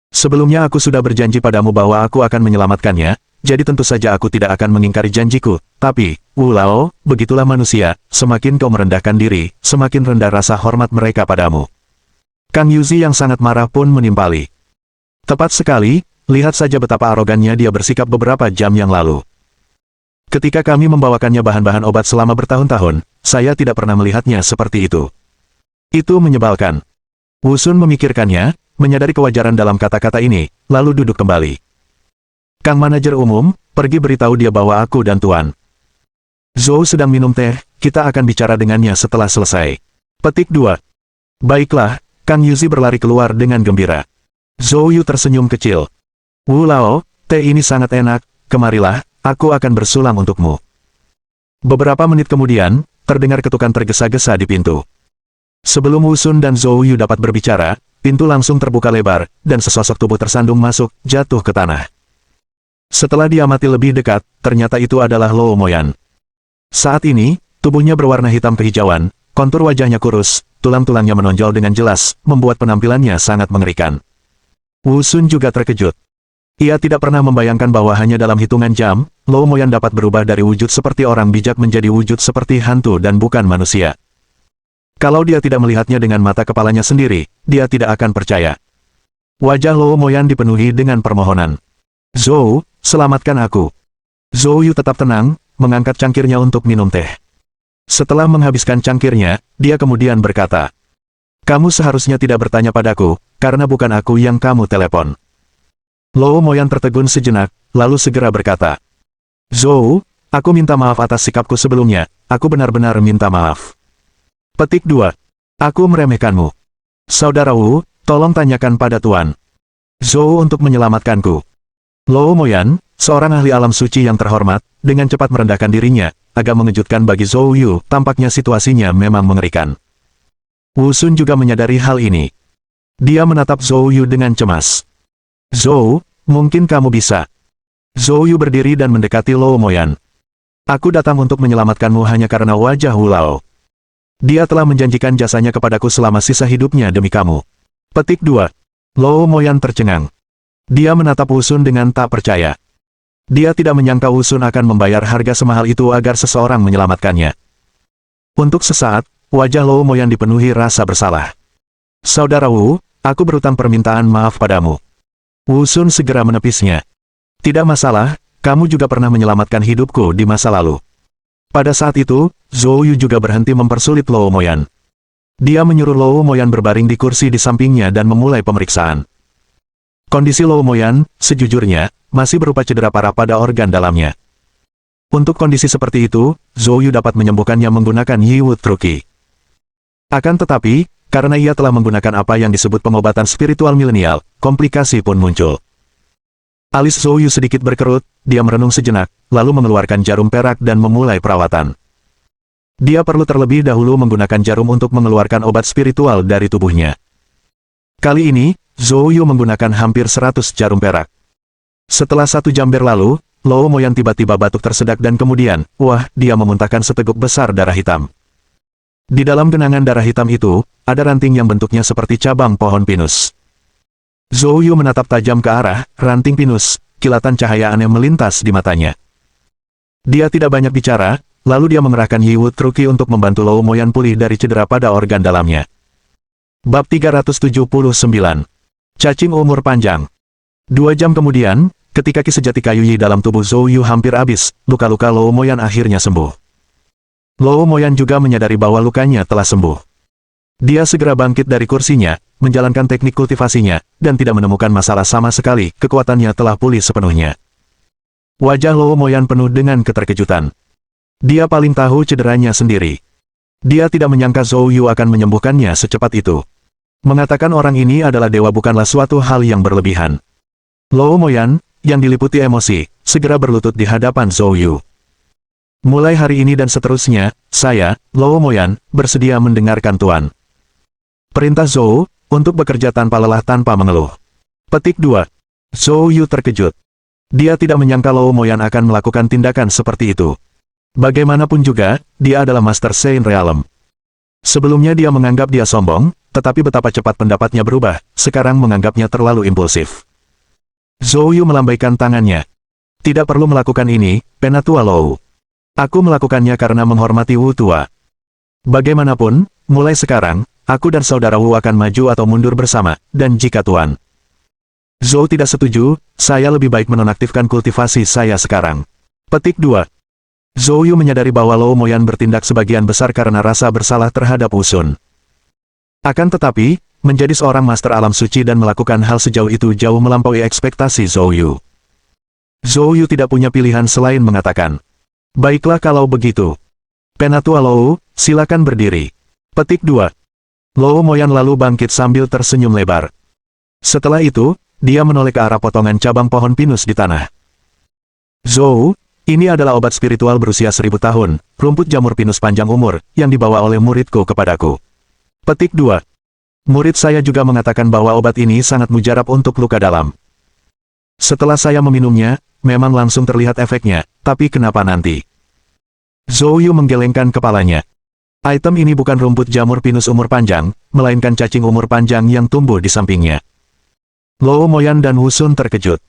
Sebelumnya aku sudah berjanji padamu bahwa aku akan menyelamatkannya, jadi tentu saja aku tidak akan mengingkari janjiku, tapi, Wu Lao, begitulah manusia, semakin kau merendahkan diri, semakin rendah rasa hormat mereka padamu. Kang Yuzi yang sangat marah pun menimpali. Tepat sekali, lihat saja betapa arogannya dia bersikap beberapa jam yang lalu. Ketika kami membawakannya bahan-bahan obat selama bertahun-tahun, saya tidak pernah melihatnya seperti itu. Itu menyebalkan. Wu Sun memikirkannya, menyadari kewajaran dalam kata-kata ini, lalu duduk kembali. Kang Manajer Umum, pergi beritahu dia bahwa aku dan Tuan Zhou sedang minum teh, kita akan bicara dengannya setelah selesai. Petik 2. Baiklah, Kang Yuzi berlari keluar dengan gembira. Zhou Yu tersenyum kecil. Wu Lao, teh ini sangat enak, kemarilah, aku akan bersulang untukmu. Beberapa menit kemudian, terdengar ketukan tergesa-gesa di pintu. Sebelum Wu Sun dan Zhou Yu dapat berbicara, pintu langsung terbuka lebar, dan sesosok tubuh tersandung masuk, jatuh ke tanah. Setelah diamati lebih dekat, ternyata itu adalah Luo Moyan. Saat ini, tubuhnya berwarna hitam kehijauan, kontur wajahnya kurus, tulang-tulangnya menonjol dengan jelas, membuat penampilannya sangat mengerikan. Wu Sun juga terkejut. Ia tidak pernah membayangkan bahwa hanya dalam hitungan jam, Luo Moyan dapat berubah dari wujud seperti orang bijak menjadi wujud seperti hantu dan bukan manusia. Kalau dia tidak melihatnya dengan mata kepalanya sendiri, dia tidak akan percaya. Wajah Luo Moyan dipenuhi dengan permohonan. Zhou, selamatkan aku. Zhou Yu tetap tenang, mengangkat cangkirnya untuk minum teh. Setelah menghabiskan cangkirnya, dia kemudian berkata, kamu seharusnya tidak bertanya padaku, karena bukan aku yang kamu telepon. Luo Moyan tertegun sejenak, lalu segera berkata, Zhou, aku minta maaf atas sikapku sebelumnya, aku benar-benar minta maaf. Petik 2. Aku meremehkanmu. Saudara Wu, tolong tanyakan pada Tuan Zhou untuk menyelamatkanku. Luo Moyan, seorang ahli alam suci yang terhormat, dengan cepat merendahkan dirinya, agak mengejutkan bagi Zhou Yu, tampaknya situasinya memang mengerikan. Wu Sun juga menyadari hal ini. Dia menatap Zhou Yu dengan cemas. Zhou, mungkin kamu bisa. Zhou Yu berdiri dan mendekati Luo Moyan. Aku datang untuk menyelamatkanmu hanya karena wajah Wu Lao. Dia telah menjanjikan jasanya kepadaku selama sisa hidupnya demi kamu. Petik 2. Luo Moyan tercengang. Dia menatap Wu Sun dengan tak percaya. Dia tidak menyangka Wu Sun akan membayar harga semahal itu agar seseorang menyelamatkannya. Untuk sesaat, wajah Luo Moyan dipenuhi rasa bersalah. Saudara Wu, aku berutang permintaan maaf padamu. Wu Sun segera menepisnya. Tidak masalah, kamu juga pernah menyelamatkan hidupku di masa lalu. Pada saat itu, Zhou Yu juga berhenti mempersulit Luo Moyan. Dia menyuruh Luo Moyan berbaring di kursi di sampingnya dan memulai pemeriksaan. Kondisi Luo Moyan, sejujurnya, masih berupa cedera parah pada organ dalamnya. Untuk kondisi seperti itu, Zhou Yu dapat menyembuhkannya menggunakan Yi Wu Truki. Akan tetapi, karena ia telah menggunakan apa yang disebut pengobatan spiritual milenial, komplikasi pun muncul. Alis Zhou Yu sedikit berkerut, dia merenung sejenak, lalu mengeluarkan jarum perak dan memulai perawatan. Dia perlu terlebih dahulu menggunakan jarum untuk mengeluarkan obat spiritual dari tubuhnya. Kali ini, Zhou Yu menggunakan hampir 100 jarum perak. Setelah 1 jam berlalu, Luo Moyan tiba-tiba batuk tersedak dan kemudian, wah, dia memuntahkan seteguk besar darah hitam. Di dalam genangan darah hitam itu, ada ranting yang bentuknya seperti cabang pohon pinus. Zhou Yu menatap tajam ke arah ranting pinus, kilatan cahaya aneh melintas di matanya. Dia tidak banyak bicara, lalu dia mengerahkan Yi Wu Truki untuk membantu Luo Moyan pulih dari cedera pada organ dalamnya. Bab 379. Cacing umur panjang. 2 jam kemudian, ketika ki sejati kayu Yi dalam tubuh Zhou Yu hampir habis, luka-luka Luo Moyan akhirnya sembuh. Luo Moyan juga menyadari bahwa lukanya telah sembuh. Dia segera bangkit dari kursinya, menjalankan teknik kultivasinya, dan tidak menemukan masalah sama sekali, kekuatannya telah pulih sepenuhnya. Wajah Luo Moyan penuh dengan keterkejutan. Dia paling tahu cederanya sendiri. Dia tidak menyangka Zhou Yu akan menyembuhkannya secepat itu. Mengatakan orang ini adalah dewa bukanlah suatu hal yang berlebihan. Luo Moyan, yang diliputi emosi, segera berlutut di hadapan Zhou Yu. Mulai hari ini dan seterusnya, saya, Luo Moyan, bersedia mendengarkan Tuan. Perintah Zhou, untuk bekerja tanpa lelah tanpa mengeluh. Petik 2. Zhou Yu terkejut. Dia tidak menyangka Luo Moyan akan melakukan tindakan seperti itu. Bagaimanapun juga, dia adalah Master Saint Realm. Sebelumnya dia menganggap dia sombong, tetapi betapa cepat pendapatnya berubah, sekarang menganggapnya terlalu impulsif. Zhou Yu melambaikan tangannya. Tidak perlu melakukan ini, Penatua Luo. Aku melakukannya karena menghormati Wu Tua. Bagaimanapun, mulai sekarang, aku dan saudara Wu akan maju atau mundur bersama, dan jika Tuan Zhou tidak setuju, saya lebih baik menonaktifkan kultivasi saya sekarang. Petik 2. Zhou Yu menyadari bahwa Luo Moyan bertindak sebagian besar karena rasa bersalah terhadap Wu Sun. Akan tetapi, menjadi seorang master alam suci dan melakukan hal sejauh itu jauh melampaui ekspektasi Zhou Yu. Zhou Yu tidak punya pilihan selain mengatakan, "Baiklah kalau begitu. Penatua Luo, silakan berdiri." Petik 2. Luo Moyan lalu bangkit sambil tersenyum lebar. Setelah itu, dia menoleh ke arah potongan cabang pohon pinus di tanah. "Zhou, ini adalah obat spiritual berusia 1000 tahun, rumput jamur pinus panjang umur, yang dibawa oleh muridku kepadaku." Petik 2. Murid saya juga mengatakan bahwa obat ini sangat mujarab untuk luka dalam. Setelah saya meminumnya, memang langsung terlihat efeknya, tapi kenapa nanti? Zhou Yu menggelengkan kepalanya. Item ini bukan rumput jamur pinus umur panjang, melainkan cacing umur panjang yang tumbuh di sampingnya. Luo Moyan dan Wu Sun terkejut.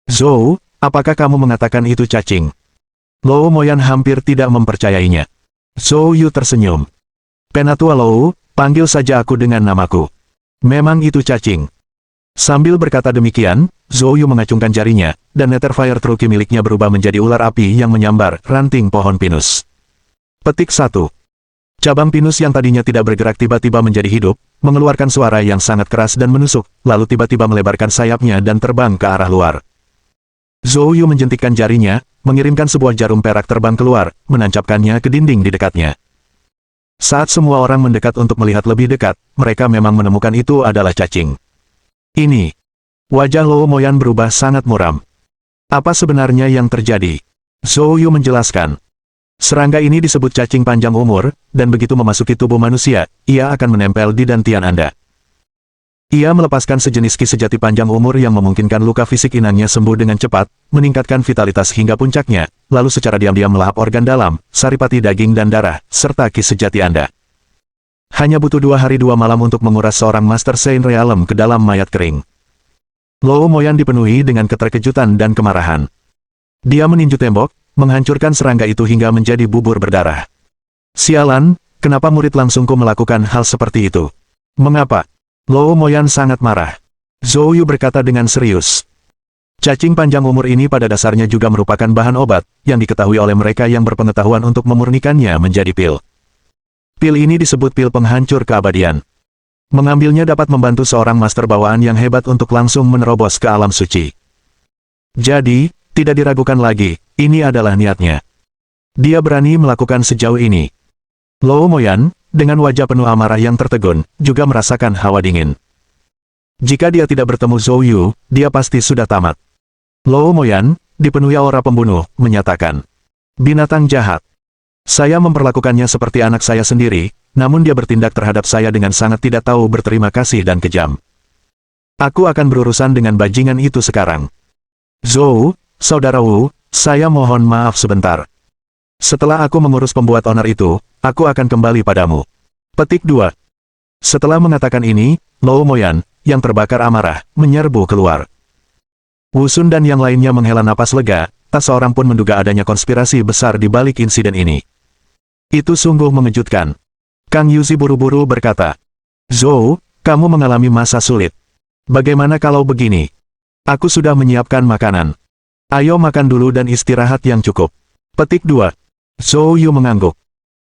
"Zhou, apakah kamu mengatakan itu cacing?" Luo Moyan hampir tidak mempercayainya. Zhou Yu tersenyum. "Penatua Luo, panggil saja aku dengan namaku. Memang itu cacing." Sambil berkata demikian, Zhou Yu mengacungkan jarinya, dan Netherfire Truki miliknya berubah menjadi ular api yang menyambar ranting pohon pinus. Petik 1. Cabang pinus yang tadinya tidak bergerak tiba-tiba menjadi hidup, mengeluarkan suara yang sangat keras dan menusuk, lalu tiba-tiba melebarkan sayapnya dan terbang ke arah luar. Zhou Yu menjentikkan jarinya, mengirimkan sebuah jarum perak terbang keluar, menancapkannya ke dinding di dekatnya. Saat semua orang mendekat untuk melihat lebih dekat, mereka memang menemukan itu adalah cacing. Ini. Wajah Luo Moyan berubah sangat muram. "Apa sebenarnya yang terjadi?" Zhou Yu menjelaskan. "Serangga ini disebut cacing panjang umur, dan begitu memasuki tubuh manusia, ia akan menempel di dantian Anda. Ia melepaskan sejenis ki sejati panjang umur yang memungkinkan luka fisik inangnya sembuh dengan cepat, meningkatkan vitalitas hingga puncaknya, lalu secara diam-diam melahap organ dalam, saripati daging dan darah, serta ki sejati Anda. Hanya butuh 2 hari 2 malam untuk menguras seorang Master Saint Realm ke dalam mayat kering." Luo Moyan dipenuhi dengan keterkejutan dan kemarahan. Dia meninju tembok, menghancurkan serangga itu hingga menjadi bubur berdarah. "Sialan, kenapa murid langsungku melakukan hal seperti itu? Mengapa?" Luo Moyan sangat marah. Zhou Yu berkata dengan serius. Cacing panjang umur ini pada dasarnya juga merupakan bahan obat, yang diketahui oleh mereka yang berpengetahuan untuk memurnikannya menjadi pil. Pil ini disebut pil penghancur keabadian. Mengambilnya dapat membantu seorang master bawaan yang hebat untuk langsung menerobos ke alam suci. Jadi, tidak diragukan lagi, ini adalah niatnya. Dia berani melakukan sejauh ini. Luo Moyan, dengan wajah penuh amarah yang tertegun, juga merasakan hawa dingin. Jika dia tidak bertemu Zhou Yu, dia pasti sudah tamat. Luo Moyan, dipenuhi aura pembunuh, menyatakan, "Binatang jahat. Saya memperlakukannya seperti anak saya sendiri, namun dia bertindak terhadap saya dengan sangat tidak tahu berterima kasih dan kejam. Aku akan berurusan dengan bajingan itu sekarang. Zhou, saudara Wu, saya mohon maaf sebentar. Setelah aku mengurus pembuat onar itu, aku akan kembali padamu." Petik 2. Setelah mengatakan ini, Luo Moyan, yang terbakar amarah, menyerbu keluar. Wu Sun dan yang lainnya menghela napas lega, tak seorang pun menduga adanya konspirasi besar di balik insiden ini. Itu sungguh mengejutkan. Kang Yuzi buru-buru berkata, "Zhou, kamu mengalami masa sulit. Bagaimana kalau begini? Aku sudah menyiapkan makanan. Ayo makan dulu dan istirahat yang cukup." Petik 2. Zhou Yu mengangguk.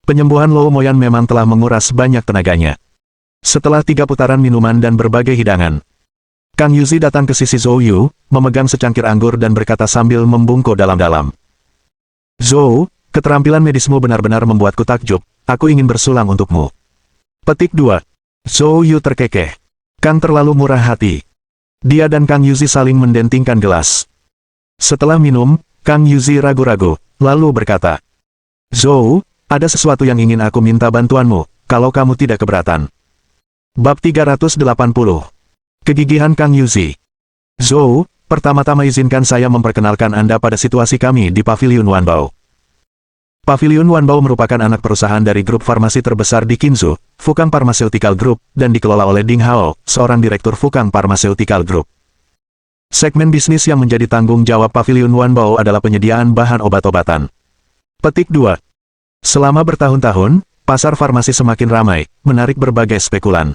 Penyembuhan Luo Moyan memang telah menguras banyak tenaganya. Setelah 3 putaran minuman dan berbagai hidangan, Kang Yuzi datang ke sisi Zhou Yu, memegang secangkir anggur dan berkata sambil membungkuk dalam-dalam. "Zhou, keterampilan medismu benar-benar membuatku takjub, aku ingin bersulang untukmu." Petik 2. Zhou Yu terkekeh. Kang terlalu murah hati. Dia dan Kang Yuzi saling mendentingkan gelas. Setelah minum, Kang Yuzi ragu-ragu, lalu berkata, "Zhou, ada sesuatu yang ingin aku minta bantuanmu, kalau kamu tidak keberatan." Bab 380. Kegigihan Kang Yuzi. "Zhou, pertama-tama izinkan saya memperkenalkan Anda pada situasi kami di Paviliun Wanbao. Paviliun Wanbao merupakan anak perusahaan dari grup farmasi terbesar di Qinzhou, Fukang Pharmaceutical Group, dan dikelola oleh Ding Hao, seorang direktur Fukang Pharmaceutical Group. Segmen bisnis yang menjadi tanggung jawab Paviliun Wanbao adalah penyediaan bahan obat-obatan." Petik 2. Selama bertahun-tahun, pasar farmasi semakin ramai, menarik berbagai spekulan.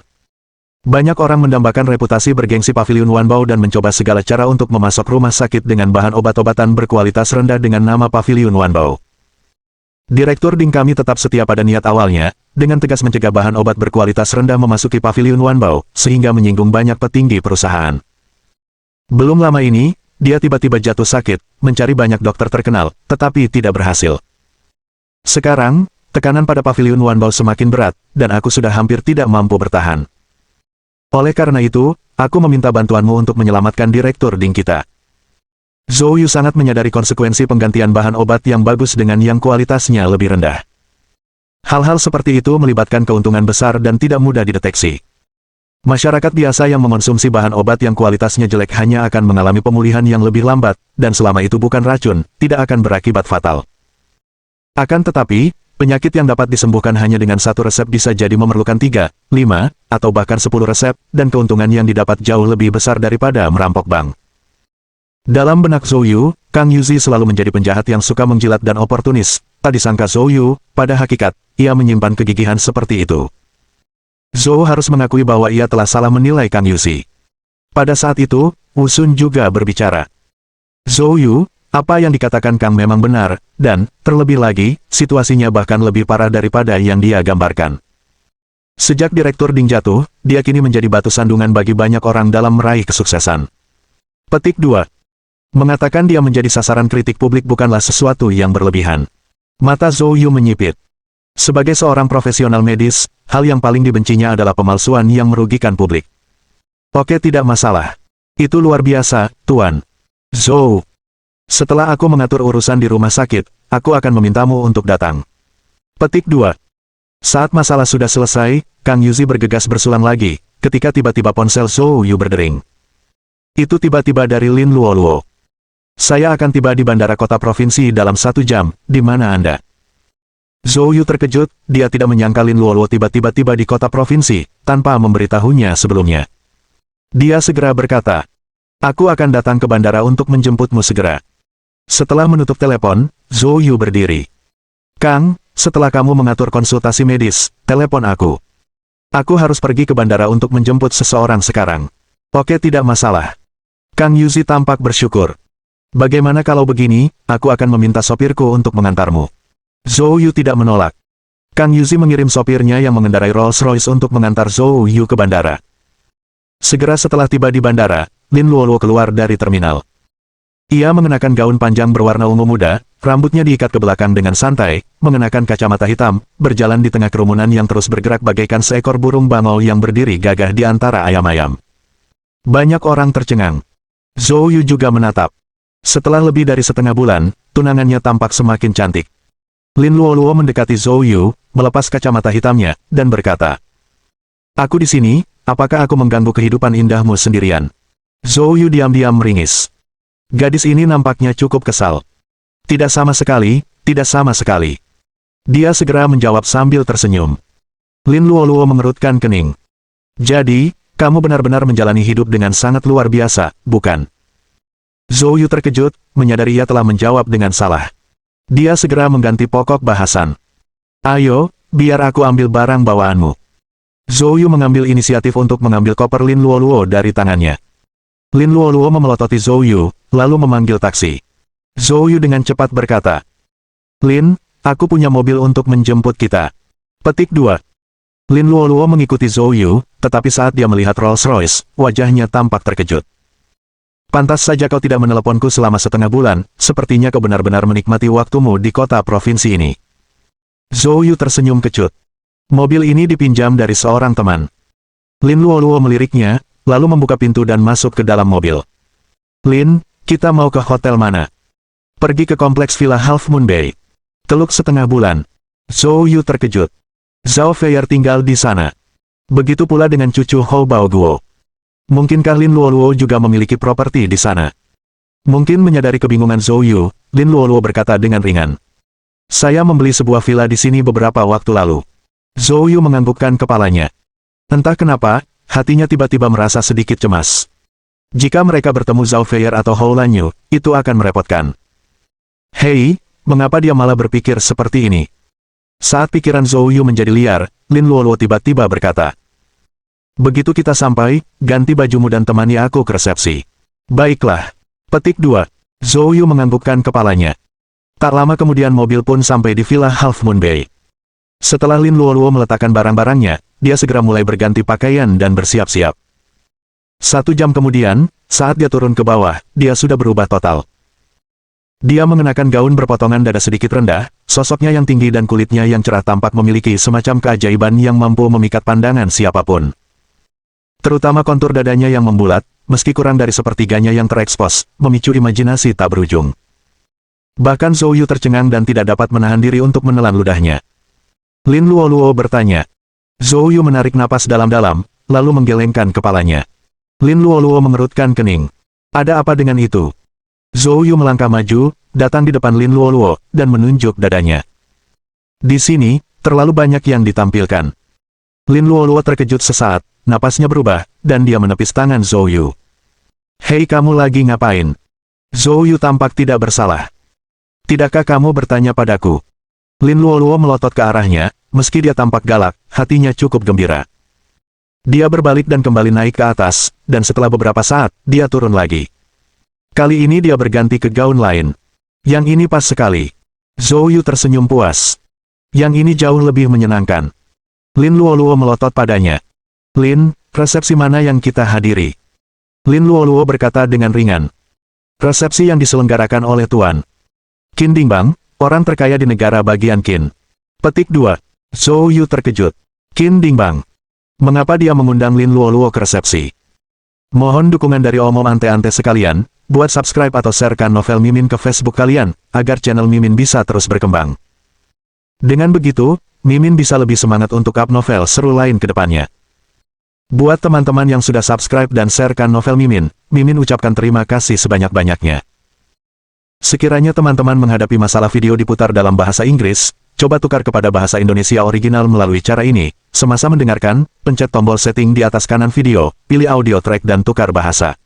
Banyak orang mendambakan reputasi bergengsi Paviliun Wanbao dan mencoba segala cara untuk memasok rumah sakit dengan bahan obat-obatan berkualitas rendah dengan nama Paviliun Wanbao. Direktur Ding kami tetap setia pada niat awalnya, dengan tegas mencegah bahan obat berkualitas rendah memasuki Paviliun Wanbao, sehingga menyinggung banyak petinggi perusahaan. Belum lama ini, dia tiba-tiba jatuh sakit, mencari banyak dokter terkenal, tetapi tidak berhasil. Sekarang, tekanan pada Paviliun Wanbao semakin berat, dan aku sudah hampir tidak mampu bertahan. Oleh karena itu, aku meminta bantuanmu untuk menyelamatkan direktur Ding kita. Zhou Yu sangat menyadari konsekuensi penggantian bahan obat yang bagus dengan yang kualitasnya lebih rendah. Hal-hal seperti itu melibatkan keuntungan besar dan tidak mudah dideteksi. Masyarakat biasa yang mengonsumsi bahan obat yang kualitasnya jelek hanya akan mengalami pemulihan yang lebih lambat, dan selama itu bukan racun, tidak akan berakibat fatal. Akan tetapi, penyakit yang dapat disembuhkan hanya dengan satu resep bisa jadi memerlukan 3, 5, atau bahkan 10 resep, dan keuntungan yang didapat jauh lebih besar daripada merampok bank. Dalam benak Zhou Yu, Kang Yuzi selalu menjadi penjahat yang suka menjilat dan oportunis. Tak disangka Zhou Yu, pada hakikat, ia menyimpan kegigihan seperti itu. Zhou harus mengakui bahwa ia telah salah menilai Kang Yuzi. Pada saat itu, Wu Sun juga berbicara. Zhou Yu, apa yang dikatakan Kang memang benar, dan, terlebih lagi, situasinya bahkan lebih parah daripada yang dia gambarkan. Sejak Direktur Ding jatuh, dia kini menjadi batu sandungan bagi banyak orang dalam meraih kesuksesan. Petik 2. Mengatakan dia menjadi sasaran kritik publik bukanlah sesuatu yang berlebihan. Mata Zhou Yu menyipit. Sebagai seorang profesional medis, hal yang paling dibencinya adalah pemalsuan yang merugikan publik. Oke, tidak masalah. Itu luar biasa, Tuan Zhou. Setelah aku mengatur urusan di rumah sakit, aku akan memintamu untuk datang. Petik 2. Saat masalah sudah selesai, Kang Yuzi bergegas bersulang lagi, ketika tiba-tiba ponsel Zhou Yu berdering. Itu tiba-tiba dari Lin Luoluo. Saya akan tiba di bandara kota provinsi dalam 1 jam, di mana Anda? Zhou Yu terkejut, dia tidak menyangka Lin Luoluo tiba-tiba tiba di kota provinsi, tanpa memberitahunya sebelumnya. Dia segera berkata, aku akan datang ke bandara untuk menjemputmu segera. Setelah menutup telepon, Zhou Yu berdiri. Kang, setelah kamu mengatur konsultasi medis, telepon aku. Aku harus pergi ke bandara untuk menjemput seseorang sekarang. Oke, tidak masalah. Kang Yuzi tampak bersyukur. Bagaimana kalau begini, aku akan meminta sopirku untuk mengantarmu. Zhou Yu tidak menolak. Kang Yuzi mengirim sopirnya yang mengendarai Rolls-Royce untuk mengantar Zhou Yu ke bandara. Segera setelah tiba di bandara, Lin Luoluo keluar dari terminal. Ia mengenakan gaun panjang berwarna ungu muda, rambutnya diikat ke belakang dengan santai, mengenakan kacamata hitam, berjalan di tengah kerumunan yang terus bergerak bagaikan seekor burung bangau yang berdiri gagah di antara ayam-ayam. Banyak orang tercengang. Zhou Yu juga menatap. Setelah lebih dari setengah bulan, tunangannya tampak semakin cantik. Lin Luoluo mendekati Zhou Yu, melepas kacamata hitamnya, dan berkata, aku di sini, apakah aku mengganggu kehidupan indahmu sendirian? Zhou Yu diam-diam meringis. Gadis ini nampaknya cukup kesal. Tidak sama sekali, tidak sama sekali. Dia segera menjawab sambil tersenyum. Lin Luoluo mengerutkan kening. Jadi, kamu benar-benar menjalani hidup dengan sangat luar biasa, bukan? Zhou Yu terkejut, menyadari ia telah menjawab dengan salah. Dia segera mengganti pokok bahasan. Ayo, biar aku ambil barang bawaanmu. Zhou Yu mengambil inisiatif untuk mengambil koper Lin Luoluo dari tangannya. Lin Luoluo memelototi Zhou Yu, lalu memanggil taksi. Zhou Yu dengan cepat berkata, Lin, aku punya mobil untuk menjemput kita. Petik 2. Lin Luoluo mengikuti Zhou Yu, tetapi saat dia melihat Rolls-Royce, wajahnya tampak terkejut. Pantas saja kau tidak meneleponku selama setengah bulan, sepertinya kau benar-benar menikmati waktumu di kota provinsi ini. Zhou Yu tersenyum kecut. Mobil ini dipinjam dari seorang teman. Lin Luoluo meliriknya, lalu membuka pintu dan masuk ke dalam mobil. Lin, kita mau ke hotel mana? Pergi ke kompleks Villa Half Moon Bay. Teluk setengah bulan. Zhou Yu terkejut. Zhao Feier tinggal di sana. Begitu pula dengan cucu Hou Baoguo. Mungkinkah Lin Luoluo juga memiliki properti di sana? Mungkin menyadari kebingungan Zhou Yu, Lin Luoluo berkata dengan ringan. Saya membeli sebuah villa di sini beberapa waktu lalu. Zhou Yu menganggukkan kepalanya. Entah kenapa, hatinya tiba-tiba merasa sedikit cemas. Jika mereka bertemu Zhao Feier atau Hou Lanyu, itu akan merepotkan. Hei, mengapa dia malah berpikir seperti ini? Saat pikiran Zhou Yu menjadi liar, Lin Luoluo tiba-tiba berkata, Begitu kita sampai, ganti bajumu dan temani aku ke resepsi. Baiklah. Petik 2. Zhou Yu menganggukkan kepalanya. Tak lama kemudian mobil pun sampai di Villa Half Moon Bay. Setelah Lin Luoluo meletakkan barang-barangnya, dia segera mulai berganti pakaian dan bersiap-siap. 1 jam kemudian, saat dia turun ke bawah, dia sudah berubah total. Dia mengenakan gaun berpotongan dada sedikit rendah, sosoknya yang tinggi dan kulitnya yang cerah tampak memiliki semacam keajaiban yang mampu memikat pandangan siapapun. Terutama kontur dadanya yang membulat, meski kurang dari sepertiganya yang terekspos, memicu imajinasi tak berujung. Bahkan Zhou Yu tercengang dan tidak dapat menahan diri untuk menelan ludahnya. Lin Luoluo bertanya. Zhou Yu menarik napas dalam-dalam, lalu menggelengkan kepalanya. Lin Luoluo mengerutkan kening. Ada apa dengan itu? Zhou Yu melangkah maju, datang di depan Lin Luoluo, dan menunjuk dadanya. Di sini, terlalu banyak yang ditampilkan. Lin Luoluo terkejut sesaat, napasnya berubah, dan dia menepis tangan Zhou Yu. Hei, kamu lagi ngapain? Zhou Yu tampak tidak bersalah. Tidakkah kamu bertanya padaku? Lin Luoluo melotot ke arahnya, meski dia tampak galak, hatinya cukup gembira. Dia berbalik dan kembali naik ke atas, dan setelah beberapa saat, dia turun lagi. Kali ini dia berganti ke gaun lain. Yang ini pas sekali. Zhou Yu tersenyum puas. Yang ini jauh lebih menyenangkan. Lin Luoluo melotot padanya. Lin, resepsi mana yang kita hadiri? Lin Luoluo berkata dengan ringan. Resepsi yang diselenggarakan oleh Tuan Qin Dingbang, orang terkaya di negara bagian Qin. Petik 2. Zhou Yu terkejut. Qin Dingbang. Mengapa dia mengundang Lin Luoluo ke resepsi? Mohon dukungan dari omom ante-ante sekalian, buat subscribe atau sharekan novel Mimin ke Facebook kalian, agar channel Mimin bisa terus berkembang. Dengan begitu, Mimin bisa lebih semangat untuk up novel seru lain ke depannya. Buat teman-teman yang sudah subscribe dan sharekan novel Mimin, Mimin ucapkan terima kasih sebanyak-banyaknya. Sekiranya teman-teman menghadapi masalah video diputar dalam bahasa Inggris, coba tukar kepada bahasa Indonesia original melalui cara ini. Semasa mendengarkan, pencet tombol setting di atas kanan video, pilih audio track dan tukar bahasa.